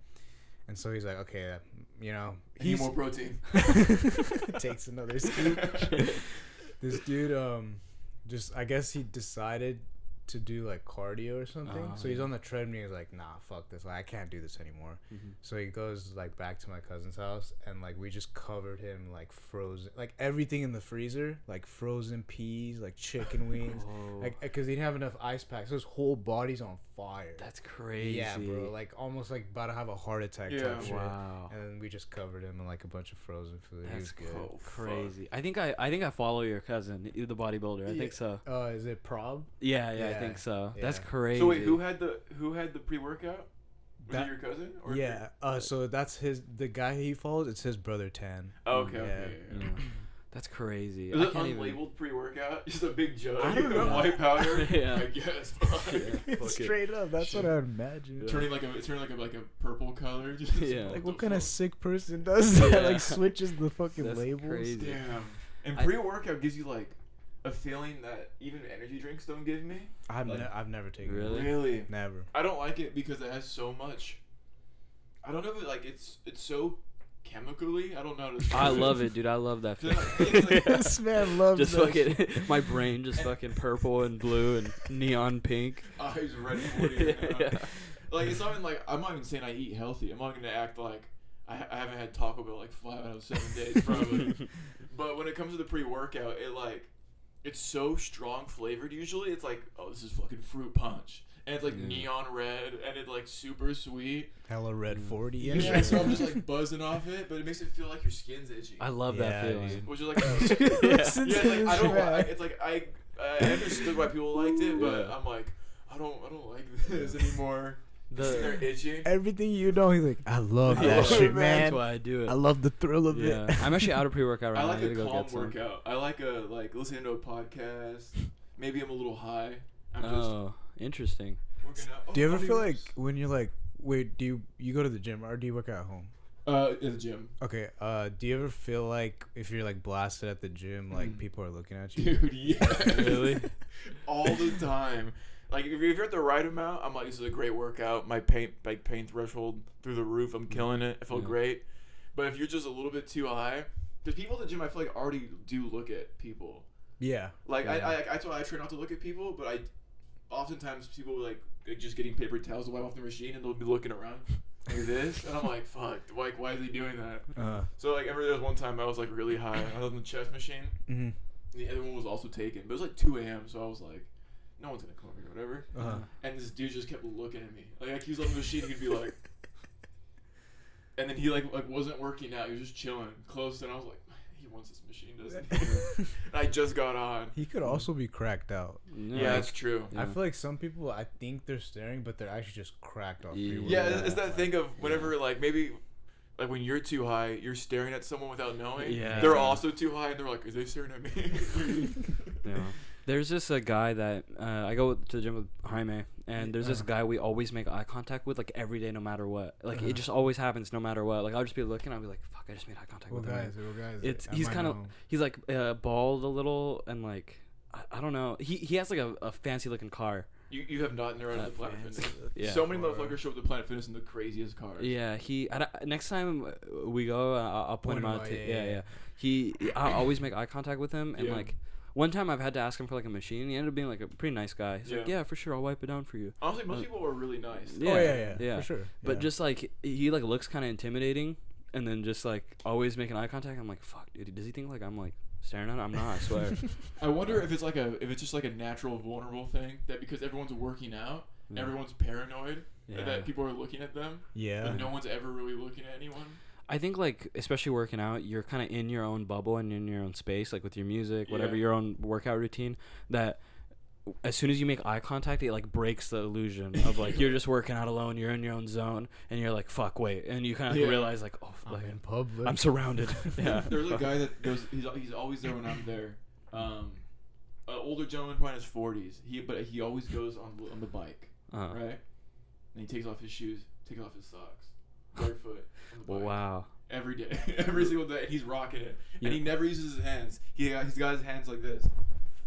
Speaker 4: And so he's like, okay, you know,
Speaker 3: Need more protein.
Speaker 4: takes another scoop. This dude, just I guess he decided to do like cardio or something. So he's on the treadmill. He's like, nah, fuck this. Like, I can't do this anymore. So he goes like back to my cousin's house, and like we just covered him like frozen, like everything in the freezer, like frozen peas, like chicken wings, like because he didn't have enough ice packs. So his whole body's on fire.
Speaker 2: That's crazy.
Speaker 4: Yeah, bro. Like almost like about to have a heart attack
Speaker 3: Yeah.
Speaker 4: type shit.
Speaker 2: Wow.
Speaker 4: And then we just covered him in like a bunch of frozen food. He was
Speaker 2: That's
Speaker 4: good.
Speaker 2: crazy. I think I follow your cousin, the bodybuilder. I think so.
Speaker 4: Is it Prob?
Speaker 2: Yeah, I
Speaker 4: Yeah,
Speaker 2: think so.
Speaker 4: yeah.
Speaker 2: That's crazy.
Speaker 3: So wait, who had the pre-workout? Was
Speaker 4: That-
Speaker 3: it your cousin? Or
Speaker 4: Yeah. So that's the guy he follows. It's his brother Tan.
Speaker 3: Oh, okay.
Speaker 4: Yeah.
Speaker 3: Okay. Yeah.
Speaker 2: Yeah. That's crazy.
Speaker 3: Is
Speaker 2: I
Speaker 3: it
Speaker 2: can't even.
Speaker 3: unlabeled pre-workout? Just a big jug
Speaker 4: I don't
Speaker 3: of
Speaker 4: know.
Speaker 3: white powder?
Speaker 2: Yeah.
Speaker 3: I guess. Fuck.
Speaker 2: Fuck it.
Speaker 4: Straight up. That's what I would imagine.
Speaker 3: Turning like a purple color. Just
Speaker 2: Yeah.
Speaker 4: Like
Speaker 3: the
Speaker 4: what kind of
Speaker 3: fuck?
Speaker 4: sick person does that?
Speaker 2: Yeah.
Speaker 4: Like switches the fucking
Speaker 2: That's
Speaker 4: labels.
Speaker 2: crazy.
Speaker 3: Damn. And
Speaker 2: I-
Speaker 3: pre-workout gives you like a feeling that even energy drinks don't give me.
Speaker 4: I've never taken it.
Speaker 2: Really?
Speaker 3: Really?
Speaker 4: Never.
Speaker 3: I don't like it because it has so much. I don't know if it, like it's so chemically. I don't know. How to
Speaker 2: I love it, dude. I love that
Speaker 3: It's
Speaker 2: feeling.
Speaker 3: like- it's like-
Speaker 4: This man loves
Speaker 2: Just
Speaker 4: that
Speaker 2: fucking my brain just fucking purple and blue and neon pink.
Speaker 3: eyes red 40 right now.
Speaker 2: Yeah.
Speaker 3: Like it's not even like I'm not even saying I eat healthy. I'm not gonna act like I haven't had Taco Bell like 5 out of 7 days probably. But when it comes to the pre-workout, it's so strong flavored. Usually it's like, oh, this is fucking fruit punch, and it's like neon red, and it's like super sweet.
Speaker 4: Hella red 40.
Speaker 3: Yeah, so I'm just like buzzing off it, but it makes it feel like your skin's itchy.
Speaker 2: I love that
Speaker 4: Yeah,
Speaker 2: feeling.
Speaker 4: dude.
Speaker 3: Which is like,
Speaker 4: Listen
Speaker 3: yeah,
Speaker 4: to
Speaker 3: like I
Speaker 4: this
Speaker 3: don't.
Speaker 4: man.
Speaker 3: It's like I understood why people liked it, but
Speaker 2: Yeah.
Speaker 3: I'm like, I don't like this anymore. They're itching.
Speaker 4: Everything you know, he's like, I love
Speaker 3: I
Speaker 4: that
Speaker 3: love
Speaker 4: shit,
Speaker 3: it,
Speaker 4: man.
Speaker 2: That's why I do it.
Speaker 4: I love the thrill of
Speaker 2: Yeah,
Speaker 4: it.
Speaker 2: I'm actually out of pre-workout right
Speaker 3: I
Speaker 2: now.
Speaker 3: like
Speaker 2: I
Speaker 3: a
Speaker 2: gotta go
Speaker 3: calm
Speaker 2: get some.
Speaker 3: workout. I like listening to a podcast. Maybe I'm a little high. I'm just
Speaker 2: Oh, interesting.
Speaker 3: working out.
Speaker 4: Do you ever
Speaker 3: body
Speaker 4: feel
Speaker 3: moves.
Speaker 4: like when you're like, wait, do you go to the gym or do you work out at home?
Speaker 3: In the gym.
Speaker 4: Okay. Do you ever feel like if you're like blasted at the gym, like people are looking at you?
Speaker 3: Dude, yeah.
Speaker 2: Really?
Speaker 3: All the time. Like if you're at the right amount, I'm like, this is a great workout. My pain threshold through the roof. I'm killing it. I feel great. But if you're just a little bit too high, because people at the gym, I feel like already do look at people.
Speaker 4: Yeah.
Speaker 3: Like I try not to look at people, but oftentimes people like just getting paper towels to wipe off the machine, and they'll be looking around like this, and I'm like, fuck, like why is he doing that? So like, there was one time I was like really high. I was on the chest machine.
Speaker 4: Mm-hmm.
Speaker 3: The other one was also taken, but it was like 2 a.m. So I was like, no one's gonna come over here, whatever. And this dude just kept looking at me. Like he was on the machine, he'd be like, and then he like wasn't working out. He was just chilling, close, and I was like, he wants this machine, doesn't he? And I just got on.
Speaker 4: He could also be cracked out.
Speaker 3: Yeah, that's true.
Speaker 4: I feel like some people, I think they're staring, but they're actually just cracked off.
Speaker 2: Yeah.
Speaker 3: Yeah, it's that thing of whenever like maybe. Like when you're too high, you're staring at someone without knowing.
Speaker 2: Yeah.
Speaker 3: They're also too high, and they're like, "Is they staring at me?"
Speaker 2: Yeah. There's just a guy that I go to the gym with Jaime, and there's this guy we always make eye contact with, like every day, no matter what. Like it just always happens, no matter what. Like I'll just be looking, I'll be like, "Fuck, I just made eye contact
Speaker 4: What
Speaker 2: with
Speaker 4: guy
Speaker 2: him."
Speaker 4: is it? What guy is
Speaker 2: It's
Speaker 4: it? I
Speaker 2: he's
Speaker 4: might
Speaker 2: kind of
Speaker 4: know.
Speaker 2: he's like bald a little, and like I don't know. He has like a fancy looking car.
Speaker 3: You have not narrowed the Planet Fitness.
Speaker 2: Yeah.
Speaker 3: So many motherfuckers show up to Planet Fitness in the craziest cars.
Speaker 2: Yeah, next time we go, I'll point him out. I always make eye contact with him, and
Speaker 3: Yeah.
Speaker 2: like one time I've had to ask him for like a machine. He ended up being like a pretty nice guy. He's like, yeah, for sure, I'll wipe it down for you.
Speaker 3: Honestly, most people are really nice.
Speaker 2: Yeah,
Speaker 4: for sure.
Speaker 2: But just like he like looks kind of intimidating, and then just like always making eye contact. I'm like, fuck, dude, does he think like I'm like staring at him? I'm not, I swear.
Speaker 3: I wonder if it's just like a natural vulnerable thing that because everyone's working out, everyone's paranoid that people are looking at them. Yeah. But no one's ever really looking at anyone.
Speaker 2: I think like especially working out, you're kind of in your own bubble and in your own space, like with your music, whatever your own workout routine. That as soon as you make eye contact, it like breaks the illusion of like you're just working out alone, you're in your own zone, and you're like, fuck, wait, and you kind of realize like, oh,
Speaker 4: I'm in public,
Speaker 2: I'm surrounded.
Speaker 3: There's a guy that goes, he's always there when I'm there. An older gentleman, probably in his 40s. But he always goes on the bike, right? And he takes off his shoes, takes off his socks, barefoot.
Speaker 2: Wow.
Speaker 3: Every day, every single day, and he's rocking it. And he never uses his hands. He's got his hands like this.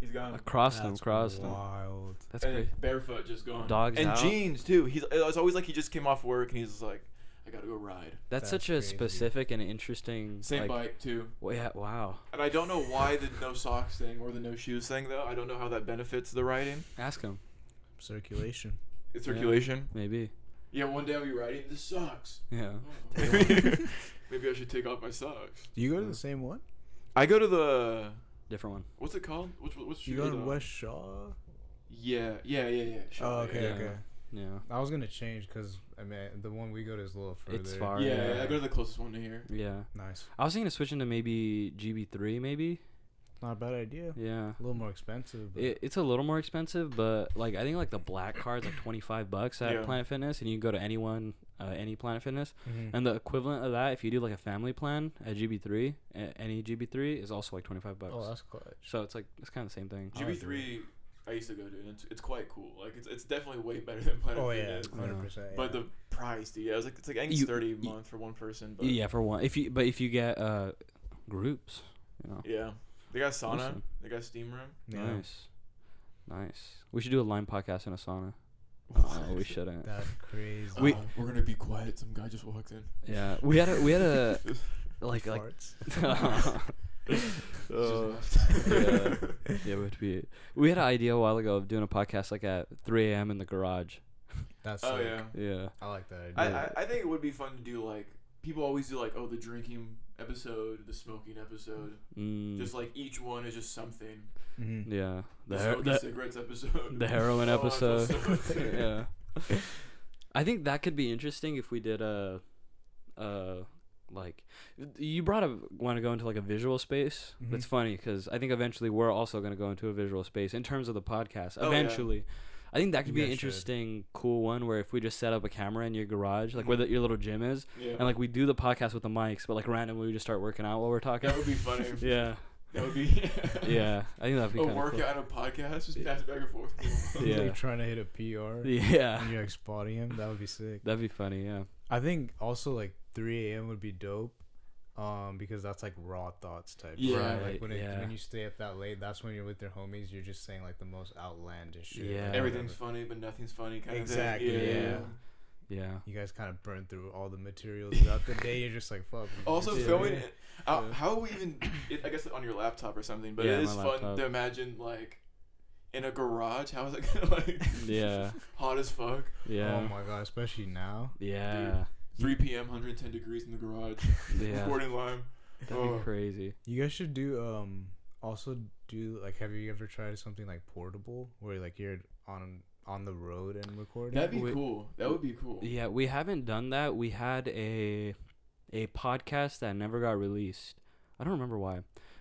Speaker 3: He's gone.
Speaker 2: Crossed him.
Speaker 4: Wild.
Speaker 2: That's crazy.
Speaker 3: Barefoot, just gone.
Speaker 2: Dogs
Speaker 3: and
Speaker 2: out.
Speaker 3: jeans too. It's always like he just came off work and he's just like, I gotta go ride.
Speaker 2: That's such a specific and interesting.
Speaker 3: Same bike too.
Speaker 2: Well, yeah. Wow.
Speaker 3: And I don't know why the no socks thing or the no shoes thing though. I don't know how that benefits the riding.
Speaker 2: Ask him.
Speaker 4: Circulation.
Speaker 3: It's circulation.
Speaker 2: Yeah, maybe.
Speaker 3: Yeah, one day I'll be riding. This sucks.
Speaker 2: Yeah.
Speaker 3: Maybe I should take off my socks.
Speaker 4: Do you go to the same one?
Speaker 3: I go to the
Speaker 2: different one.
Speaker 3: What's it called? What's
Speaker 4: you go to West Shaw?
Speaker 3: Yeah.
Speaker 4: Shaw, okay.
Speaker 2: Yeah.
Speaker 4: I was gonna change because I mean the one we go to is a little further.
Speaker 2: It's far.
Speaker 3: Yeah, I go to the closest one to here.
Speaker 2: Yeah.
Speaker 4: Nice.
Speaker 2: I was thinking of switching to maybe GB3, maybe.
Speaker 4: Not a bad idea.
Speaker 2: Yeah.
Speaker 4: A little more expensive. But
Speaker 2: It's a little more expensive, but like I think like the black card's like $25 at Planet Fitness, and you can go to any Planet Fitness, and the equivalent of that, if you do like a family plan at GB3, any GB3 is also like $25.
Speaker 4: Oh, that's clutch.
Speaker 2: So it's like it's kind of the same thing.
Speaker 3: GB3, I used to go to, and it's quite cool. Like it's definitely way better than Planet Fitness.
Speaker 4: 100%.
Speaker 3: But the price, dude, it's like I think it's $30 a month for one person. But
Speaker 2: yeah, for one. If you get groups, you know.
Speaker 3: Yeah. They got sauna.
Speaker 2: Listen.
Speaker 3: They got steam room.
Speaker 4: Yeah.
Speaker 2: Nice. We should do a line podcast in a sauna. Oh, we shouldn't.
Speaker 4: That's crazy.
Speaker 3: We're gonna be quiet. Some guy just walked in.
Speaker 2: Yeah, we had a like
Speaker 4: Farts.
Speaker 2: we had an idea a while ago of doing a podcast like at 3 a.m. in the garage.
Speaker 4: That's
Speaker 3: sick.
Speaker 2: Yeah.
Speaker 4: I like that idea.
Speaker 3: I think it would be fun to do like people always do like the drinking episode, the smoking episode. Just like each one is just something.
Speaker 4: Mm-hmm.
Speaker 2: Yeah.
Speaker 3: The cigarettes episode.
Speaker 2: The heroin episode. Yeah. I think that could be interesting if we did like you want to go into like a visual space. That's funny because I think eventually we're also going to go into a visual space in terms of the podcast. Eventually. I think that could be an interesting, cool one where if we just set up a camera in your garage, like where your little gym is, and like we do the podcast with the mics, but like randomly we just start working out while we're talking.
Speaker 3: That would be funny.
Speaker 2: Yeah.
Speaker 3: That would be.
Speaker 2: Yeah, I think that'd be kind of
Speaker 3: workout on a podcast, just pass it back and forth.
Speaker 4: Yeah. Like trying to hit a PR.
Speaker 2: Yeah.
Speaker 4: And you're like spotting him. That would be sick.
Speaker 2: That'd be funny. Yeah.
Speaker 4: I think also like 3 a.m. would be dope. Because that's like raw thoughts type.
Speaker 3: Yeah.
Speaker 4: Right? Like when you stay up that late, that's when you're with your homies. You're just saying like the most outlandish shit.
Speaker 2: Yeah.
Speaker 3: Everything's funny, but nothing's funny. Kind
Speaker 4: exactly.
Speaker 3: Of thing.
Speaker 2: Yeah.
Speaker 4: You guys kind of burn through all the materials throughout the day. You're just like, fuck.
Speaker 3: Also filming it. How we even? I guess on your laptop or something. But it is fun to imagine like in a garage. How is it gonna like?
Speaker 2: Yeah.
Speaker 3: Hot as fuck.
Speaker 2: Yeah.
Speaker 4: Oh my god, especially now.
Speaker 2: Yeah.
Speaker 3: Dude. 3 p.m., 110 degrees in the garage.
Speaker 2: Yeah.
Speaker 3: Recording live.
Speaker 2: That'd be crazy.
Speaker 4: You guys should do also do like have you ever tried something like portable where like you're on the road and recording?
Speaker 3: That'd be cool. That would be cool.
Speaker 2: Yeah, we haven't done that. We had a podcast that never got released. I don't remember why.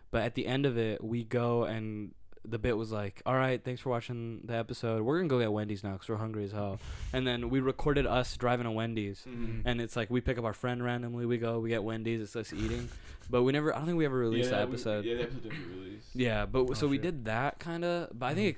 Speaker 2: But at the end of it, we go and the bit was like, all right, thanks for watching the episode. We're going to go get Wendy's now because we're hungry as hell. And then we recorded us driving to Wendy's. And it's like we pick up our friend randomly. We get Wendy's. It's us eating. But I don't think we ever released that episode.
Speaker 3: The episode didn't get released.
Speaker 2: Yeah, but so we did that kind of. But I think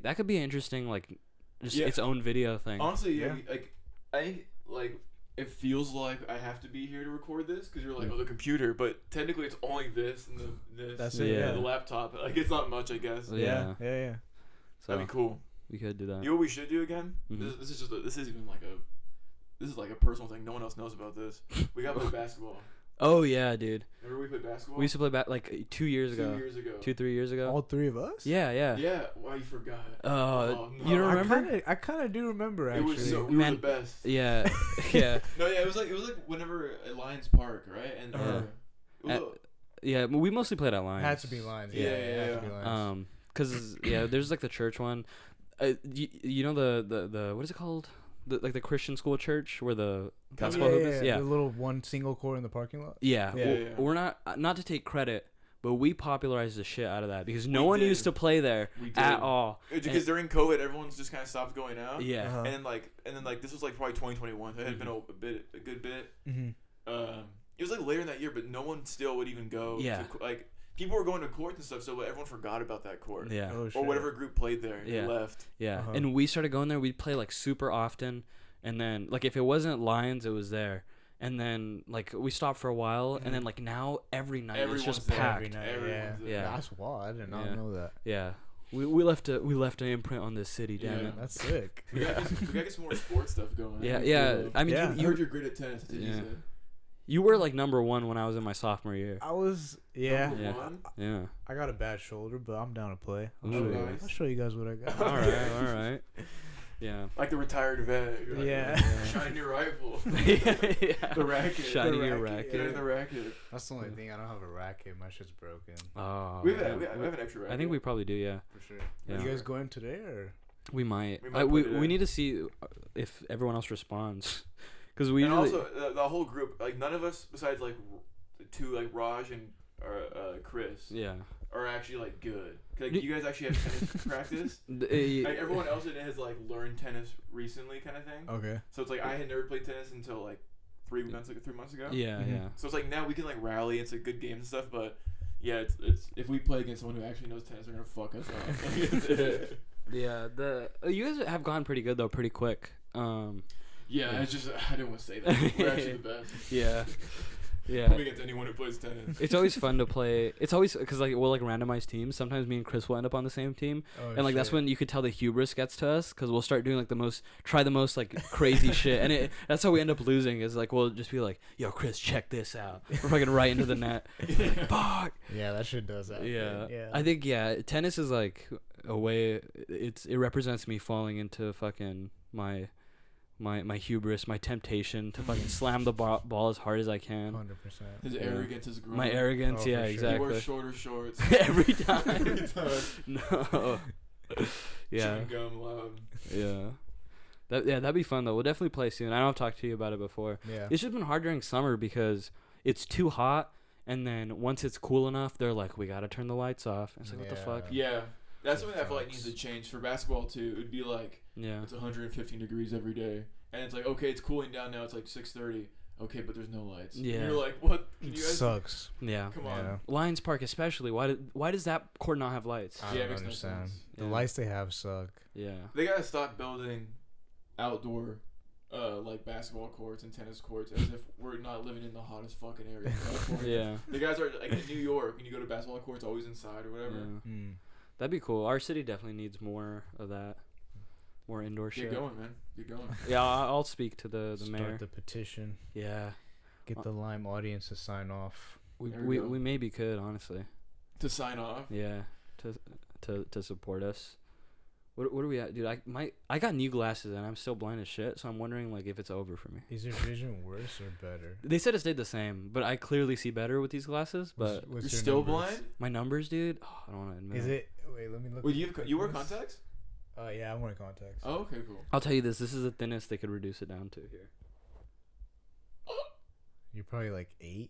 Speaker 2: that could be an interesting, like, just its own video thing.
Speaker 3: Honestly, yeah. Like, I think, like, it feels like I have to be here to record this because you're like, the computer, but technically it's only this and this.
Speaker 4: That's
Speaker 3: it. Yeah, the laptop. Like, it's not much, I guess.
Speaker 2: Yeah.
Speaker 4: So
Speaker 3: that'd be cool.
Speaker 2: We could do that.
Speaker 3: You know what we should do again?
Speaker 2: Mhm.
Speaker 3: This is even like a personal thing. No one else knows about this. We got to play basketball.
Speaker 2: Oh yeah, dude.
Speaker 3: Remember we played basketball?
Speaker 2: We used to play like 2 years ago.
Speaker 3: 2 years ago.
Speaker 2: 3 years ago.
Speaker 4: All three of us?
Speaker 2: Yeah, yeah.
Speaker 3: Yeah. Why you forgot?
Speaker 2: No. You don't
Speaker 4: I
Speaker 2: remember?
Speaker 4: kind of do remember,
Speaker 3: It
Speaker 4: actually.
Speaker 3: was so we
Speaker 2: Man,
Speaker 3: were the best.
Speaker 2: Yeah, yeah,
Speaker 3: No, yeah, it was like whenever at Lions Park, right? And
Speaker 2: yeah. We mostly played at Lions.
Speaker 4: Had to be Lions.
Speaker 3: Yeah,
Speaker 4: it had to be
Speaker 3: yeah.
Speaker 4: Lions.
Speaker 2: Cause there's like the church one. You know the what is it called? The Christian school church where the basketball hoop is. Yeah.
Speaker 4: The little one single court in the parking lot.
Speaker 2: Yeah.
Speaker 4: Yeah.
Speaker 2: Well, we're not to take credit, but we popularized the shit out of that because no
Speaker 3: We
Speaker 2: one
Speaker 3: did.
Speaker 2: used to play there
Speaker 3: We did.
Speaker 2: at all.
Speaker 3: Because during COVID, everyone's just kind of stopped going out.
Speaker 2: Yeah.
Speaker 4: Uh-huh.
Speaker 3: And then this was like probably 2021. So it had been a good bit.
Speaker 4: Mm-hmm.
Speaker 3: It was like later in that year, but no one still would even go.
Speaker 2: Yeah.
Speaker 3: Like people were going to courts and stuff, so everyone forgot about that court.
Speaker 2: Yeah.
Speaker 4: Oh, shit.
Speaker 3: Or whatever group played there.
Speaker 2: Yeah.
Speaker 3: They left.
Speaker 2: Yeah.
Speaker 4: Uh-huh.
Speaker 2: And we started going there. We'd play like super often, and then like if it wasn't Lions, it was there. And then like we stopped for a while, and then like now every night
Speaker 3: Everyone's
Speaker 2: it's just
Speaker 3: there.
Speaker 2: packed.
Speaker 4: Every night,
Speaker 3: Everyone's there.
Speaker 2: Yeah.
Speaker 4: That's wild. I did not
Speaker 2: Yeah.
Speaker 4: know that.
Speaker 2: Yeah. We left an imprint on this city, damn
Speaker 3: Yeah.
Speaker 2: it.
Speaker 4: That's sick.
Speaker 3: We gotta get some more sports stuff going.
Speaker 2: Yeah, yeah. I mean,
Speaker 4: Yeah.
Speaker 3: I
Speaker 2: you
Speaker 3: heard you're great at tennis. That's what you
Speaker 2: Yeah.
Speaker 3: said.
Speaker 2: you were like number 1 when I was in my sophomore year.
Speaker 4: I was, yeah.
Speaker 3: Number
Speaker 2: Yeah.
Speaker 3: one?
Speaker 2: Yeah.
Speaker 4: I got a bad shoulder, but I'm down to play. I'll,
Speaker 2: Ooh.
Speaker 4: show, you.
Speaker 3: Nice.
Speaker 4: I'll show you guys what I got.
Speaker 2: All right. All right. Yeah.
Speaker 3: Like the retired vet. You're like,
Speaker 4: Yeah.
Speaker 3: Shine your rifle.
Speaker 2: Yeah.
Speaker 3: The racket.
Speaker 2: Shining
Speaker 4: The
Speaker 2: your
Speaker 4: racket,
Speaker 2: racket.
Speaker 3: Shine the racket.
Speaker 4: That's the only thing. I don't have a racket. My shit's broken.
Speaker 2: Oh.
Speaker 3: We have,
Speaker 2: yeah.
Speaker 3: we have an extra racket.
Speaker 2: I think we probably do. Yeah.
Speaker 4: For sure.
Speaker 2: Yeah.
Speaker 4: Are you guys going today or?
Speaker 2: We might.
Speaker 3: We might
Speaker 2: We
Speaker 3: put it
Speaker 2: we
Speaker 3: in.
Speaker 2: need to see if everyone else responds, because we
Speaker 3: And
Speaker 2: usually.
Speaker 3: also the whole group, like none of us besides like two, like Raj and Chris,
Speaker 2: Yeah.
Speaker 3: are actually like good. Like you guys actually have tennis practice.
Speaker 2: D-
Speaker 3: Like everyone else in it has like learned tennis recently, kind of thing.
Speaker 4: Okay.
Speaker 3: So it's like I had never played tennis until like 3 months ago.
Speaker 2: Yeah.
Speaker 4: Mhm.
Speaker 2: Yeah.
Speaker 3: So it's like now we can like rally. It's like good games and stuff, but yeah, it's if we play against someone who actually knows tennis, they're gonna fuck us up.
Speaker 2: Yeah. You guys have gone pretty good though, pretty quick.
Speaker 3: Yeah, it's just I didn't want to say that. We're actually the best.
Speaker 2: Yeah. Yeah.
Speaker 3: Coming against anyone who plays tennis.
Speaker 2: It's always fun to play. It's always because like we'll like randomize teams. Sometimes me and Chris will end up on the same team,
Speaker 4: Oh,
Speaker 2: and like that's when you could tell the hubris gets to us because we'll start doing like the most like crazy shit, and that's how we end up losing. Is like we'll just be like, "Yo, Chris, check this out." We're fucking right into the net. Fuck.
Speaker 4: Yeah, that shit does that.
Speaker 2: Yeah.
Speaker 4: Yeah.
Speaker 2: I think tennis is like a way. It represents me falling into fucking my hubris, my temptation to fucking slam the ball as hard as I can.
Speaker 4: 100%.
Speaker 3: His
Speaker 2: Yeah.
Speaker 3: arrogance is growing.
Speaker 2: My arrogance,
Speaker 4: Oh,
Speaker 2: yeah,
Speaker 4: for sure.
Speaker 3: He
Speaker 2: exactly.
Speaker 3: wears shorter shorts.
Speaker 2: Every time.
Speaker 3: Every time.
Speaker 2: No. Yeah,
Speaker 3: Chewing gum loud.
Speaker 2: yeah. That'd be fun though. We'll definitely play soon. I know I've talked to you about it before.
Speaker 4: Yeah.
Speaker 2: It's just been hard during summer because it's too hot, and then once it's cool enough, they're like, we gotta turn the lights off. It's like, what the
Speaker 4: Yeah.
Speaker 2: fuck?
Speaker 3: Yeah. That's something that I feel like
Speaker 4: Sucks.
Speaker 3: needs to change for basketball too. It'd be like
Speaker 2: Yeah.
Speaker 3: it's 115 degrees every day, and it's like okay, it's cooling down now. It's like 6:30. Okay, but there's no lights.
Speaker 2: Yeah.
Speaker 3: And you're like, what? Can
Speaker 4: It
Speaker 3: you guys?
Speaker 4: sucks.
Speaker 2: Yeah.
Speaker 3: Come
Speaker 4: Yeah.
Speaker 3: on.
Speaker 2: Lions Park especially. Why does that court not have lights?
Speaker 4: I
Speaker 3: Yeah, it
Speaker 4: don't
Speaker 3: makes no
Speaker 4: understand.
Speaker 3: sense.
Speaker 4: The
Speaker 2: Yeah.
Speaker 4: lights they have suck.
Speaker 2: Yeah.
Speaker 3: They gotta stop building outdoor, like basketball courts and tennis courts as if we're not living in the hottest fucking area. in California.
Speaker 2: Yeah.
Speaker 3: The guys are like in New York when you go to basketball courts, always inside or whatever.
Speaker 2: Yeah.
Speaker 4: Mm.
Speaker 2: That'd be cool. Our city definitely needs more of that. More indoor
Speaker 3: Get
Speaker 2: shit.
Speaker 3: going, man. Get going.
Speaker 2: Yeah, I'll speak to the
Speaker 4: Start
Speaker 2: mayor.
Speaker 4: the petition.
Speaker 2: Yeah.
Speaker 4: Get the Lime audience to sign off.
Speaker 3: There we go.
Speaker 2: We maybe could, honestly.
Speaker 3: To sign off.
Speaker 2: Yeah. To support us. What are we at, dude? I got new glasses and I'm still blind as shit, so I'm wondering like if it's over for me.
Speaker 4: Is your vision worse or better?
Speaker 2: They said it stayed the same, but I clearly see better with these glasses. But
Speaker 4: What's
Speaker 3: You're
Speaker 4: your
Speaker 3: still
Speaker 4: numbers?
Speaker 3: blind?
Speaker 2: my numbers, dude. Oh, I don't want to admit.
Speaker 4: Is it? Wait, let me look.
Speaker 3: Wait,
Speaker 4: at
Speaker 3: you
Speaker 4: the
Speaker 3: you wear
Speaker 4: thickness.
Speaker 3: contacts?
Speaker 4: Yeah, I'm wearing contacts.
Speaker 3: Oh, okay, cool.
Speaker 2: I'll tell you this. This is the thinnest they could reduce it down to here.
Speaker 4: You're probably like 8,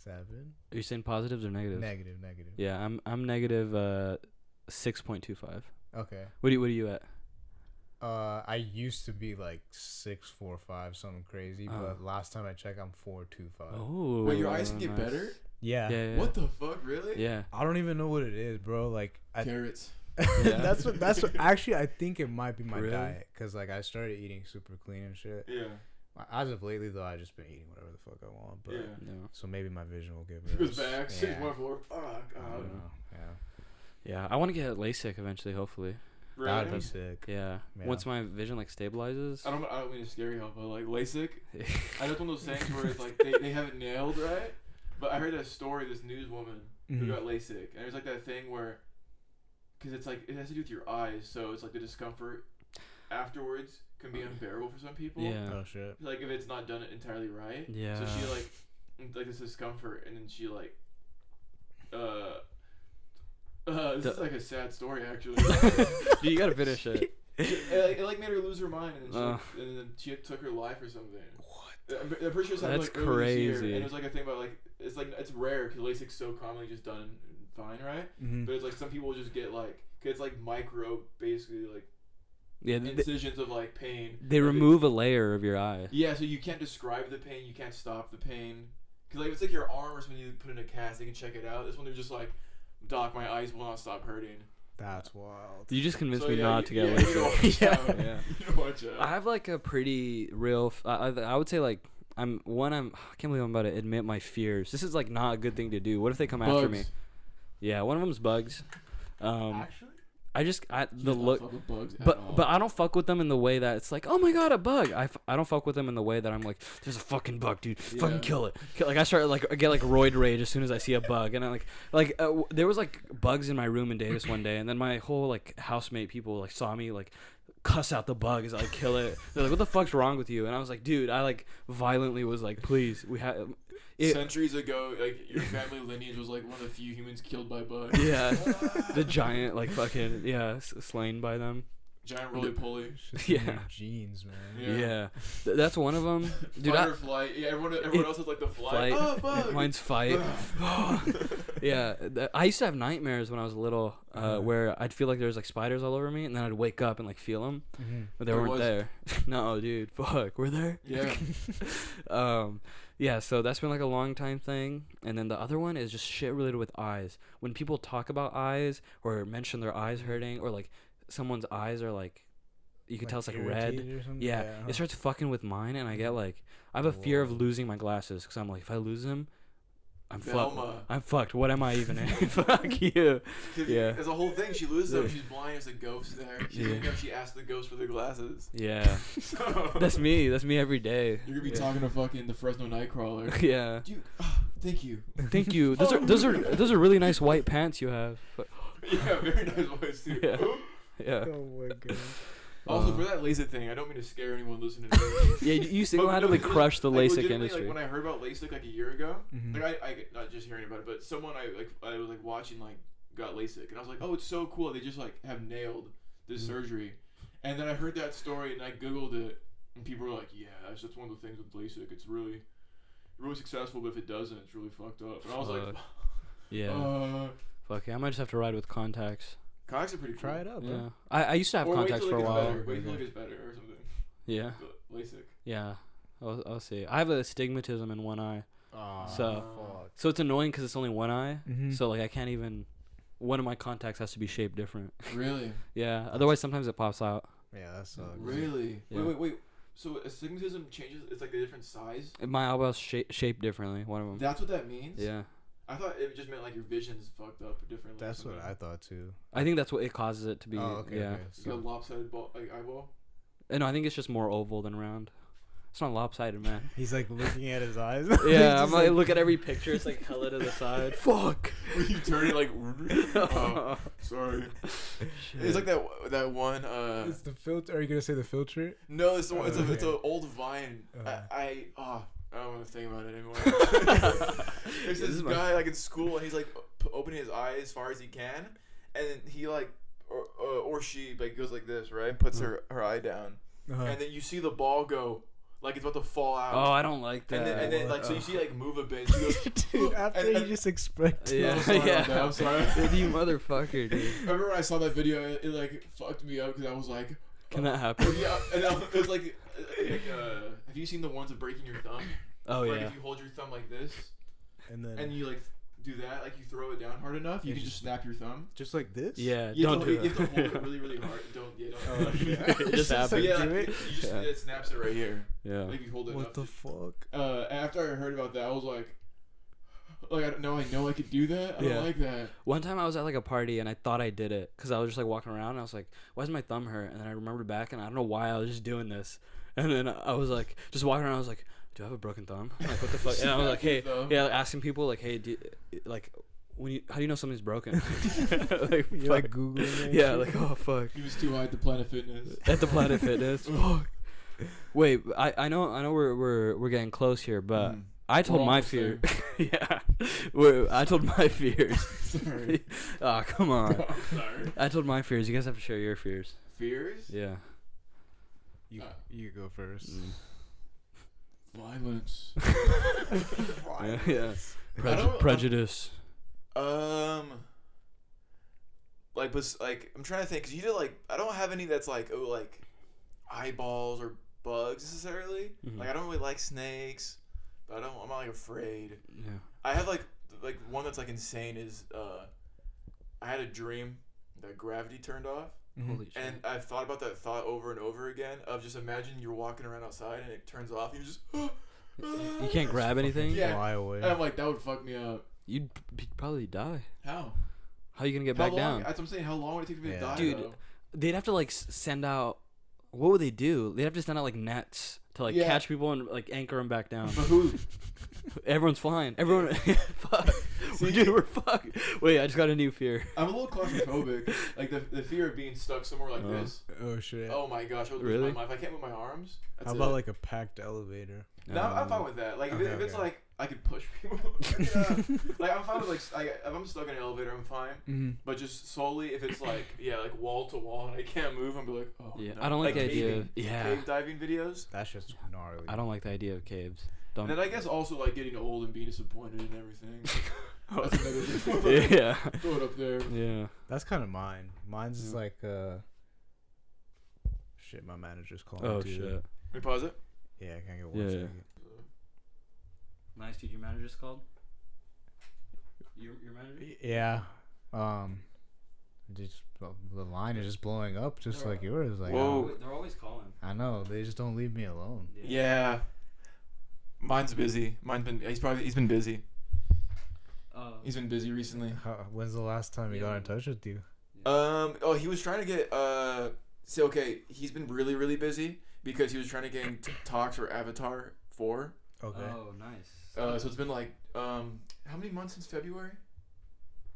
Speaker 4: 7.
Speaker 2: Are you saying positives or negatives?
Speaker 4: Negative.
Speaker 2: Yeah, I'm negative 6.25.
Speaker 4: Okay.
Speaker 2: What are you at?
Speaker 4: I used to be like 6.45, something crazy, but
Speaker 2: Oh.
Speaker 4: last time I checked, I'm 4.25.
Speaker 2: Oh.
Speaker 3: Wait, your eyes can get
Speaker 2: nice.
Speaker 3: better?
Speaker 4: Yeah.
Speaker 2: Yeah.
Speaker 3: What the fuck, really?
Speaker 2: Yeah.
Speaker 4: I don't even know what it is, bro. Like,
Speaker 3: Carrots.
Speaker 2: Yeah.
Speaker 4: that's what. Actually, I think it might be my
Speaker 2: Really?
Speaker 4: diet, cause like I started eating super clean and shit.
Speaker 3: Yeah.
Speaker 4: As of lately, though, I just been eating whatever the fuck I want. But
Speaker 3: Yeah.
Speaker 2: No.
Speaker 4: so maybe my vision will get
Speaker 3: He goes
Speaker 4: worse.
Speaker 3: back.
Speaker 4: Yeah.
Speaker 3: 6.4. Fuck.
Speaker 4: I don't know. Yeah.
Speaker 2: Yeah, I want to get LASIK eventually, hopefully.
Speaker 3: Right?
Speaker 4: That'd be sick.
Speaker 2: Yeah.
Speaker 4: Yeah.
Speaker 2: Once my vision like stabilizes.
Speaker 3: I don't mean to scare you, but like LASIK, I know it's one of those things where it's like they have it nailed, right? But I heard a story, this newswoman who got LASIK, and there's like that thing where, because it's like it has to do with your eyes, so it's like the discomfort afterwards can be unbearable for some people.
Speaker 2: Yeah.
Speaker 4: Oh shit.
Speaker 3: Like if it's not done entirely right.
Speaker 2: Yeah.
Speaker 3: So she like this discomfort, and then she like, this is like a sad story actually.
Speaker 2: Dude, you gotta finish it.
Speaker 3: It like made her lose her mind, and then she took her life or something. What? I'm pretty sure it's happened
Speaker 2: That's
Speaker 3: like earlier this year,
Speaker 2: crazy.
Speaker 3: and it was like a thing about like it's rare because LASIK's so commonly just done fine, right? But it's like some people just get like, cause it's like micro, basically like incisions of like pain.
Speaker 2: They remove a layer of your eye.
Speaker 3: Yeah, so you can't describe the pain, you can't stop the pain. Cause like if it's like your arm or something you put in a cast, they can check it out. This one they're just like, Doc, my eyes will not stop hurting.
Speaker 4: That's wild.
Speaker 2: You just convinced me
Speaker 3: yeah,
Speaker 2: not to get
Speaker 3: you
Speaker 2: LASIK.
Speaker 3: don't watch out.
Speaker 2: Yeah.
Speaker 3: You don't watch out.
Speaker 2: I have like a pretty real. I would say like I can't believe I'm about to admit my fears. This is like not a good thing to do. What if they come after me? Yeah, one of them's bugs.
Speaker 3: Actually,
Speaker 2: the look,
Speaker 3: fuck with bugs at
Speaker 2: but
Speaker 3: all.
Speaker 2: but I don't fuck with them in the way that it's like, oh my god, a bug. I don't fuck with them in the way that I'm like, there's a fucking bug, dude. Fucking kill it. Like I start like I get like roid rage as soon as I see a bug, and I there was like bugs in my room in Davis one day, and then my whole like housemate people like saw me like cuss out the bug as I kill it. They're like, what the fuck's wrong with you? And I was like, dude, I like violently was like, please, we have.
Speaker 3: Centuries ago, like your family lineage was like one of the few humans killed by bugs.
Speaker 2: Yeah, the giant like fucking slain by them.
Speaker 3: Giant roly poly.
Speaker 2: Yeah.
Speaker 4: Genes, man.
Speaker 2: Yeah, that's one of them. Dude,
Speaker 3: Fight or flight. Yeah, everyone else has like the flight. Oh, bug.
Speaker 2: Mine's fight. Yeah, I used to have nightmares when I was little, where I'd feel like there was like spiders all over me, and then I'd wake up and like feel them, but they weren't there. No, dude, fuck, were there?
Speaker 3: Yeah.
Speaker 2: Yeah, so that's been like a long time thing, and then the other one is just shit related with eyes. When people talk about eyes or mention their eyes hurting, or like someone's eyes are like, you can tell it's like red. Yeah, it starts fucking with mine, and I get like, I have a fear of losing my glasses because I'm like, if I lose them, I'm fucked. I'm fucked. What am I even in? Fuck you. Yeah.
Speaker 3: There's a whole thing. She loses them. She's blind. There's a ghost there. She asked the ghost for the glasses.
Speaker 2: Yeah. That's me. That's me every day.
Speaker 3: You're gonna be talking to fucking the Fresno Nightcrawler.
Speaker 2: Yeah.
Speaker 3: Dude, thank you.
Speaker 2: Thank you. Those are really nice white pants you have.
Speaker 3: Yeah, very nice voice too.
Speaker 2: Yeah. Yeah.
Speaker 4: Oh my god.
Speaker 3: Also, for that LASIK thing, I don't mean to scare anyone listening to this.
Speaker 2: Yeah, you single-handedly crushed the LASIK industry.
Speaker 3: Like when I heard about LASIK like a year ago, like I not just hearing about it, but someone I was like watching like got LASIK, and I was like, oh, it's so cool. They just like have nailed this surgery, and then I heard that story and I googled it, and people were like, yeah, that's one of the things with LASIK. It's really successful, but if it doesn't, it's really fucked up. And I was like,
Speaker 2: yeah, fuck yeah, I might just have to ride with contacts.
Speaker 3: Contacts are pretty cool.
Speaker 4: Try it out,
Speaker 2: Yeah,
Speaker 4: bro.
Speaker 2: I used to have contacts for a while.
Speaker 3: Wait till it gets better or something.
Speaker 2: Yeah.
Speaker 3: LASIK.
Speaker 2: Yeah, I'll see. I have a astigmatism in one eye,
Speaker 4: Fuck.
Speaker 2: so it's annoying because it's only one eye. So like I can't even. One of my contacts has to be shaped different.
Speaker 3: Really?
Speaker 2: Yeah. Otherwise, sometimes it pops out.
Speaker 4: Yeah, that sucks.
Speaker 3: Really?
Speaker 2: Yeah.
Speaker 3: Wait. So astigmatism changes? It's like a different size?
Speaker 2: My eyebrows shaped differently. One of them.
Speaker 3: That's what that means?
Speaker 2: Yeah.
Speaker 3: I thought it just meant like your vision's fucked up differently.
Speaker 4: That's what I thought too.
Speaker 2: I think that's what it causes it to be.
Speaker 4: Oh, okay.
Speaker 2: Yeah.
Speaker 4: Okay.
Speaker 3: You got a lopsided eyeball?
Speaker 2: And I think it's just more oval than round. It's not lopsided, man.
Speaker 4: He's like looking at his eyes.
Speaker 2: Yeah, I'm like, look at every picture. It's like hella to the side. Fuck.
Speaker 3: When you turn it like, oh, sorry.
Speaker 2: Shit.
Speaker 3: It's like that one.
Speaker 4: It's the filter. Are you gonna say the filter?
Speaker 3: No, it's the one. It's an old Vine. I don't want to think about it anymore. There's this guy like in school, and he's like opening his eye as far as he can, and then he like or she like goes like this, right? Puts her eye down, and then you see the ball go like it's about to fall out.
Speaker 2: Oh, I don't like that.
Speaker 3: And then like so you see like move a bit. She goes,
Speaker 4: Dude, after you just expect.
Speaker 2: Yeah,
Speaker 3: I'm sorry.
Speaker 2: You motherfucker, dude.
Speaker 3: Remember when I saw that video? It like fucked me up because I was like,
Speaker 2: can that happen?
Speaker 3: Yeah, and it was like have you seen the ones of breaking your thumb?
Speaker 2: Oh
Speaker 3: like
Speaker 2: yeah.
Speaker 3: if you hold your thumb like this, and you like do that, like you throw it down hard enough, you can just snap your thumb.
Speaker 4: Just like this?
Speaker 2: Yeah,
Speaker 3: you
Speaker 2: don't do
Speaker 3: You have to
Speaker 2: that.
Speaker 3: hold it really, really hard. Don't.
Speaker 4: Oh, shit.
Speaker 2: It just happens.
Speaker 3: Yeah, like, it snaps it right here.
Speaker 2: Yeah.
Speaker 3: Like you hold it
Speaker 4: What
Speaker 3: up.
Speaker 4: the fuck?
Speaker 3: After I heard about that, I was like, Like I know I could do that. I don't like that.
Speaker 2: One time I was at like a party and I thought I did it because I was just like walking around and I was like, why does my thumb hurt? And then I remembered back and I don't know why I was just doing this. And then I was like, just walking around. I was like, do I have a broken thumb? I'm like, what the fuck? And I was like, hey, asking people like, hey, how do you know something's broken? Like,
Speaker 4: you like Googling it?
Speaker 2: Yeah, like, oh fuck.
Speaker 3: He was too high at the Planet Fitness.
Speaker 2: At the Planet Fitness. Fuck. Wait, I know we're getting close here, but I told my fear. Yeah, I told my fears.
Speaker 3: Sorry.
Speaker 2: Oh, come on.
Speaker 3: Sorry.
Speaker 2: I told my fears. You guys have to share your fears.
Speaker 3: Fears?
Speaker 2: Yeah.
Speaker 4: You go first.
Speaker 3: Violence.
Speaker 2: Yeah. Prejudice.
Speaker 3: Like, I'm trying to think, cause you did I don't have any that's like eyeballs or bugs necessarily.
Speaker 2: Mm-hmm.
Speaker 3: Like I don't really like snakes, but I'm not like afraid.
Speaker 2: Yeah.
Speaker 3: I have like one that's like insane is I had a dream that gravity turned off.
Speaker 2: Holy shit.
Speaker 3: And I've thought about that thought over and over again of just imagine you're walking around outside and it turns off and you just
Speaker 2: You can't grab anything?
Speaker 3: Yeah.
Speaker 4: Fly away.
Speaker 3: And I'm like, that would fuck me up.
Speaker 2: You'd probably die.
Speaker 3: How?
Speaker 2: How are you gonna get
Speaker 3: How
Speaker 2: back
Speaker 3: long?
Speaker 2: down?
Speaker 3: That's what I'm saying. How long would it take for me to die?
Speaker 2: Dude,
Speaker 3: though?
Speaker 2: they'd have to like send out. What would they do? They'd have to send out like nets to like catch people and like anchor them back down.
Speaker 3: But who?
Speaker 2: Everyone's flying. Everyone. Fuck. Dude, we're fucked. Wait, I just got a new fear.
Speaker 3: I'm a little claustrophobic. Like the fear of being stuck somewhere like this.
Speaker 4: Oh shit.
Speaker 3: Oh my gosh, I would
Speaker 2: Really?
Speaker 3: lose my mind. If I can't move my arms. That's
Speaker 4: How about like a packed elevator?
Speaker 3: No, I'm fine with that. Like if
Speaker 4: Okay,
Speaker 3: it's
Speaker 4: okay.
Speaker 3: like I could push people. Like I'm fine with if I'm stuck in an elevator, I'm fine.
Speaker 4: Mm-hmm.
Speaker 3: But just solely if it's like wall to wall and I can't move, I'm be like, oh.
Speaker 2: Yeah,
Speaker 3: no.
Speaker 2: I don't like the idea.
Speaker 3: caving, cave diving videos.
Speaker 4: That's just gnarly.
Speaker 2: I don't like the idea of caves. Don't.
Speaker 3: And then I guess also like getting old and being disappointed and everything. That's another thing.
Speaker 2: Yeah.
Speaker 3: Throw it up there.
Speaker 2: Yeah.
Speaker 4: That's kind of mine. Mine's is like shit. My manager's calling.
Speaker 2: Oh
Speaker 4: too.
Speaker 2: shit.
Speaker 3: Let me pause it.
Speaker 4: Yeah, can I get one
Speaker 2: Yeah.
Speaker 4: second?
Speaker 2: Nice, dude. Your manager just called. Your manager?
Speaker 4: Yeah. Just the line is just blowing up, just like yours. Like,
Speaker 3: Whoa.
Speaker 2: They're always calling.
Speaker 4: I know they just don't leave me alone.
Speaker 3: Yeah. Mine's busy. He's been busy. He's been busy recently.
Speaker 4: When's the last time he got in touch with you?
Speaker 3: He was trying to get he's been really, really busy because he was trying to get in talks for Avatar 4.
Speaker 4: Okay.
Speaker 2: Oh, nice.
Speaker 3: So it's been like how many months since February?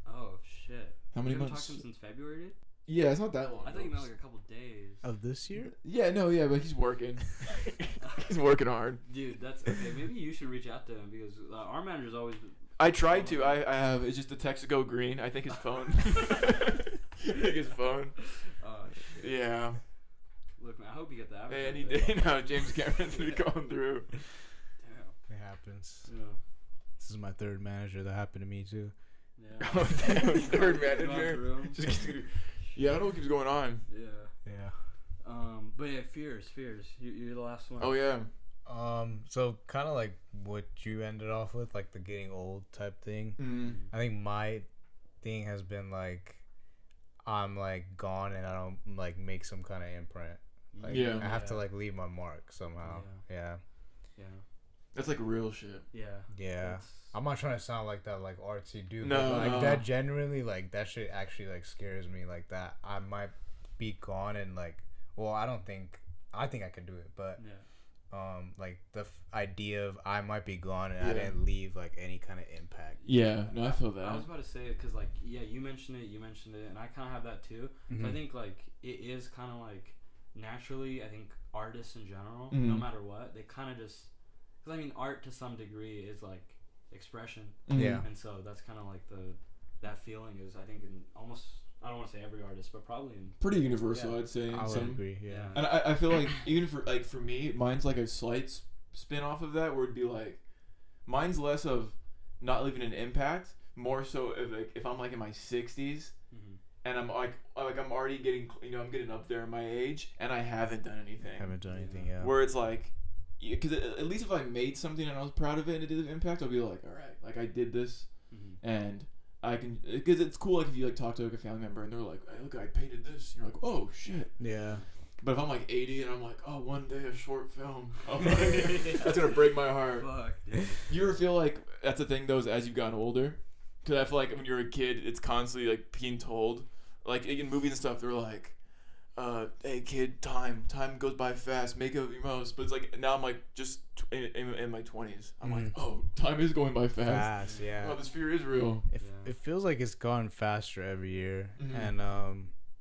Speaker 2: Oh shit.
Speaker 3: How many
Speaker 2: you haven't
Speaker 3: months?
Speaker 2: talked to him since February, dude?
Speaker 3: Yeah, it's not that long.
Speaker 2: I thought you meant like a couple days.
Speaker 4: Of this year?
Speaker 3: Yeah, but he's working. He's working hard.
Speaker 2: Dude, that's okay. Maybe you should reach out to him because our manager's always.
Speaker 3: I tried to. I have. It's just the text go green. I think his phone.
Speaker 2: Oh shit.
Speaker 3: Yeah.
Speaker 2: Look, man, I hope you get that.
Speaker 3: And he did. Now James Cameron's been going through.
Speaker 2: Damn.
Speaker 4: It happens.
Speaker 2: Yeah.
Speaker 4: This is my third manager. That happened to me too.
Speaker 2: Yeah.
Speaker 3: Oh damn! Third
Speaker 2: Gone
Speaker 3: manager.
Speaker 2: through 'em.
Speaker 3: Yeah, I don't know what keeps going on.
Speaker 2: Yeah.
Speaker 4: Yeah.
Speaker 2: But yeah, fears. You're the last one.
Speaker 3: Oh yeah.
Speaker 4: So kind of like what you ended off with, like the getting old type thing.
Speaker 3: Mm-hmm.
Speaker 4: I think my thing has been like, I'm like gone and I don't like make some kind of imprint. Like,
Speaker 3: Yeah.
Speaker 4: I have to like leave my mark somehow. Yeah.
Speaker 2: Yeah.
Speaker 3: That's like real shit.
Speaker 2: Yeah.
Speaker 4: Yeah.
Speaker 2: That's-
Speaker 4: I'm not trying to sound like that like artsy dude.
Speaker 3: No,
Speaker 4: but, like
Speaker 3: no.
Speaker 4: that genuinely like that shit actually like scares me like that. I might be gone and like, well, I think I could do it, but
Speaker 2: Yeah.
Speaker 4: like the idea of I might be gone and I
Speaker 3: Yeah.
Speaker 4: didn't leave like any kind of impact.
Speaker 3: Yeah. No, I feel that.
Speaker 2: I was about to say it because like you mentioned it, and I kind of have that too. So I think like it is kind of like naturally, I think artists in general, no matter what, they kind of just because I mean art to some degree is like expression,
Speaker 4: Yeah.
Speaker 2: and so that's kind of like that feeling is I think in almost I don't want to say every artist, but probably in
Speaker 3: Pretty universal,
Speaker 2: Yeah.
Speaker 3: I'd say. in
Speaker 4: I would
Speaker 3: some-
Speaker 4: agree. Yeah.
Speaker 2: Yeah.
Speaker 3: And I feel like even for me, mine's like a slight spin off of that, where it'd be like, mine's less of not leaving an impact, more so if I'm like in my 60s and I'm like I'm already getting I'm getting up there in my age and I haven't done anything.
Speaker 4: Haven't done anything. Yeah.
Speaker 3: Where it's like, because at least if I made something and I was proud of it and it did an impact, I'll be like, all right, like I did this, and I can, because it's cool like if you like talk to like a family member and they're like, hey, look, I painted this, and you're like, oh shit.
Speaker 4: Yeah.
Speaker 3: But if I'm like 80 and I'm like, oh, one day a short film, I'm like, that's gonna break my heart.
Speaker 2: Fuck, dude.
Speaker 3: You ever feel like that's the thing though, is as you've gotten older? Because I feel like when you're a kid, it's constantly like being told, like in movies and stuff, they're like, hey kid, time goes by fast, make of your most. But it's like now I'm like just in my 20s, I'm like, oh, time is going by fast.
Speaker 4: Yeah.
Speaker 3: Oh, this fear is real.
Speaker 4: It feels like it's gone faster every year. And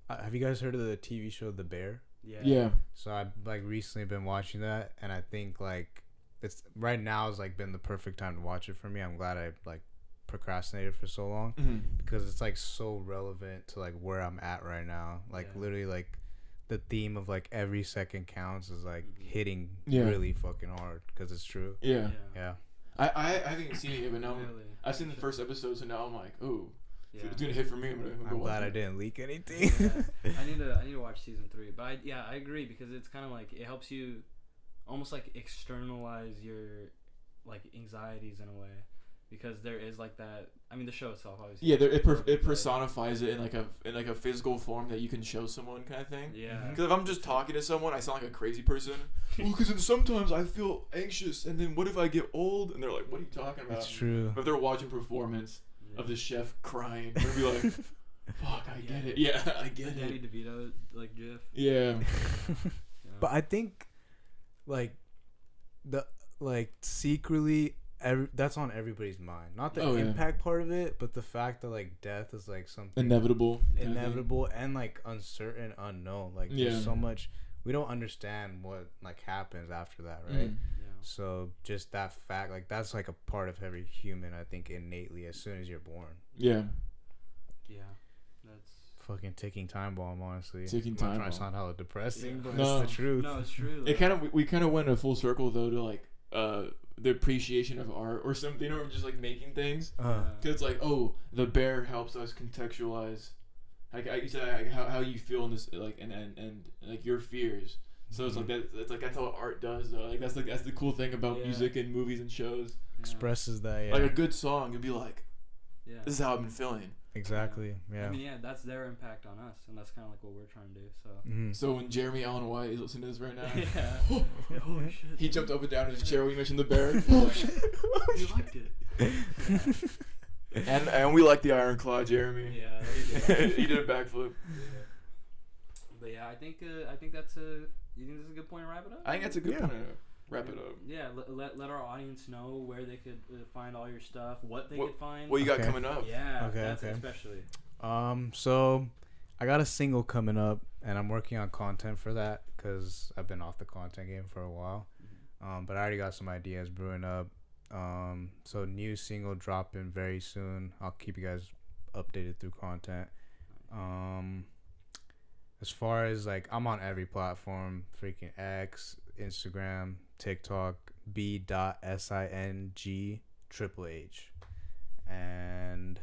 Speaker 4: have you guys heard of the TV show The Bear?
Speaker 3: Yeah.
Speaker 4: So I've like recently been watching that, and I think like it's right now has like been the perfect time to watch it for me. I'm glad I like procrastinated for so long because it's like so relevant to like where I'm at right now. Like literally like the theme of like every second counts is like hitting really fucking hard because it's true.
Speaker 3: Yeah.
Speaker 2: Yeah.
Speaker 3: I haven't seen it yet, but now I've seen the first episode, so now I'm like, oh,
Speaker 2: Yeah.
Speaker 3: it's gonna hit for me.
Speaker 4: I'm glad I didn't leak anything.
Speaker 2: Yeah. I need to watch season 3, but I agree because it's kind of like it helps you almost like externalize your like anxieties in a way, because there is like that. I mean, the show itself obviously.
Speaker 3: Yeah, it personifies it in like a physical form that you can show someone, kind of thing.
Speaker 2: Yeah.
Speaker 3: Because if I'm just talking to someone, I sound like a crazy person. Well, because sometimes I feel anxious, and then what if I get old? And they're like, "What are you talking about?"
Speaker 4: It's true.
Speaker 3: But if they're watching performance of the chef crying, they'll be like, "Fuck, I get it. Yeah, I get
Speaker 2: Danny
Speaker 3: it."
Speaker 2: DeVito like GIF.
Speaker 3: Yeah.
Speaker 4: But I think like secretly that's on everybody's mind. Not the impact part of it, but the fact that like death is like something
Speaker 3: inevitable
Speaker 4: and like uncertain, unknown. Like there's so much we don't understand what like happens after that, right? So just that fact, like that's like a part of every human, I think, innately as soon as you're born.
Speaker 3: Yeah.
Speaker 2: That's
Speaker 4: fucking ticking time bomb, honestly.
Speaker 3: Ticking
Speaker 4: I'm
Speaker 3: time
Speaker 4: not trying
Speaker 3: bomb.
Speaker 4: to sound hella depressing, but
Speaker 3: No.
Speaker 4: it's the truth.
Speaker 2: No, it's true.
Speaker 3: It kind of we kind of went a full circle though to like the appreciation of art or something, or just like making things. Cause it's like, oh, the bear helps us contextualize, like you said, like, how you feel in this, like and like your fears. So it's like that. It's like that's how art does, though. Like that's the cool thing about music and movies and shows.
Speaker 4: Expresses that.
Speaker 3: Like a good song, you'll be like, this is how I've been feeling.
Speaker 4: Exactly. Yeah.
Speaker 2: I mean, that's their impact on us, and that's kind of like what we're trying to do. So.
Speaker 3: So when Jeremy Allen White is listening to this right now,
Speaker 2: Holy shit.
Speaker 3: he jumped up and down in his chair when you mentioned the bear.
Speaker 2: You liked it.
Speaker 3: And we like the Iron Claw, Jeremy.
Speaker 2: Yeah.
Speaker 3: He did a backflip.
Speaker 2: But yeah, I think that's a. You think this is a good point to wrap it up?
Speaker 3: I think that's a good point to wrap it up.
Speaker 2: Yeah, let our audience know where they could find all your stuff, what they could find.
Speaker 3: What you got coming up?
Speaker 2: Yeah, that's especially.
Speaker 4: So I got a single coming up, and I'm working on content for that because I've been off the content game for a while. But I already got some ideas brewing up. So new single dropping very soon. I'll keep you guys updated through content. As far as like, I'm on every platform, freaking X, Instagram, TikTok, B.SING Triple H. And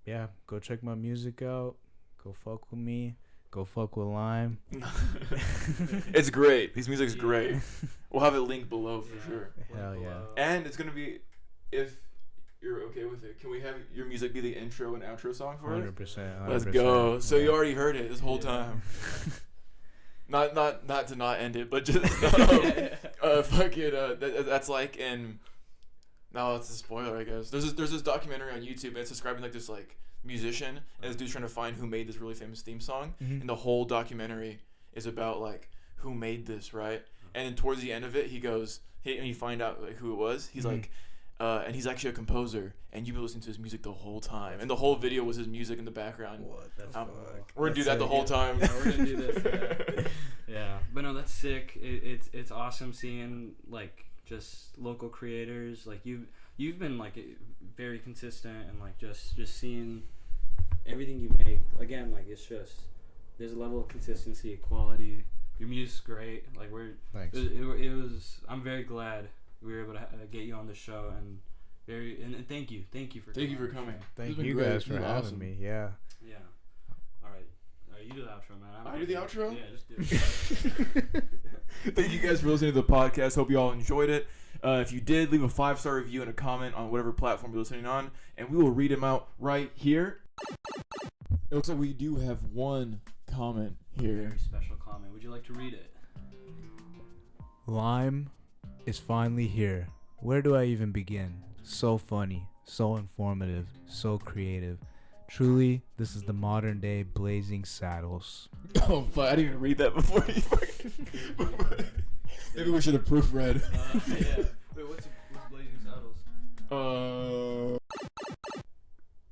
Speaker 4: yeah, go check my music out. Go fuck with me. Go fuck with Lime.
Speaker 3: It's great. His music's great. We'll have it linked below for sure.
Speaker 4: Hell yeah.
Speaker 3: And it's gonna be, if you're okay with it, can we have your music be the intro and outro song for it?
Speaker 4: 100%.
Speaker 3: Let's go. So you already heard it this whole time. Not to not end it, but just fuck it. That's like in. No, it's a spoiler, I guess. There's this documentary on YouTube, and it's describing like this like musician, and this dude's trying to find who made this really famous theme song, and the whole documentary is about like who made this, right? And then towards the end of it, he goes, and you find out like who it was. He's like. And he's actually a composer, and you've been listening to his music the whole time, and the whole video was his music in the background.
Speaker 4: What the fuck?
Speaker 3: We're gonna do that the whole time.
Speaker 2: Yeah, we're gonna do this. Yeah, but no, that's sick. It's awesome seeing like just local creators. Like you've been like very consistent, and like just seeing everything you make. Again, like it's just there's a level of consistency, quality. Your music's great. Like
Speaker 4: Thanks.
Speaker 2: It was. I'm very glad we were able to get you on the show, and thank you for coming.
Speaker 4: Thank you guys for having me. Yeah.
Speaker 2: All right, you do the outro, man.
Speaker 3: I do the outro?
Speaker 2: Yeah, just do it.
Speaker 3: Thank you guys for listening to the podcast. Hope you all enjoyed it. If you did, leave a 5-star review and a comment on whatever platform you're listening on, and we will read them out right here. It looks like we do have one comment here.
Speaker 2: Very special comment. Would you like to read it?
Speaker 4: Lime is finally here. Where do I even begin? So funny, so informative, so creative. Truly, this is the modern day Blazing Saddles.
Speaker 3: Oh, fuck. I didn't even read that before you Maybe we should have proofread.
Speaker 2: Yeah. Wait, what's Blazing Saddles?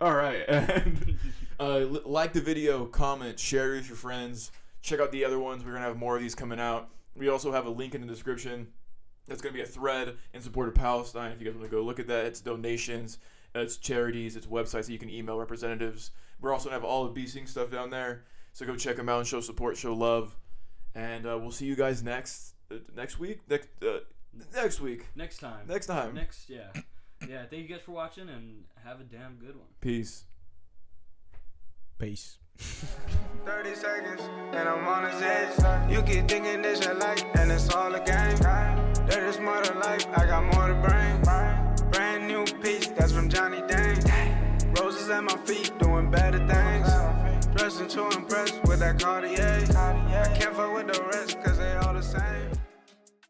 Speaker 3: All right. And like the video, comment, share it with your friends. Check out the other ones. We're going to have more of these coming out. We also have a link in the description. That's going to be a thread in support of Palestine. If you guys want to go look at that, it's donations, it's charities, it's websites that you can email representatives. We're also going to have all the Bsingh stuff down there. So go check them out and show support, show love. And we'll see you guys next week. Next week.
Speaker 2: Next time. Yeah. Yeah, thank you guys for watching, and have a damn good one.
Speaker 3: Peace.
Speaker 1: 30 seconds, and I'm on his edge. You keep thinking this your life, and it's all a game. There is more to life, I got more to bring. Brand new piece, that's from Johnny Dang. Roses at my feet, doing better things. Dressing to impress with that Cartier. I can't fuck with the rest, cause they all the same.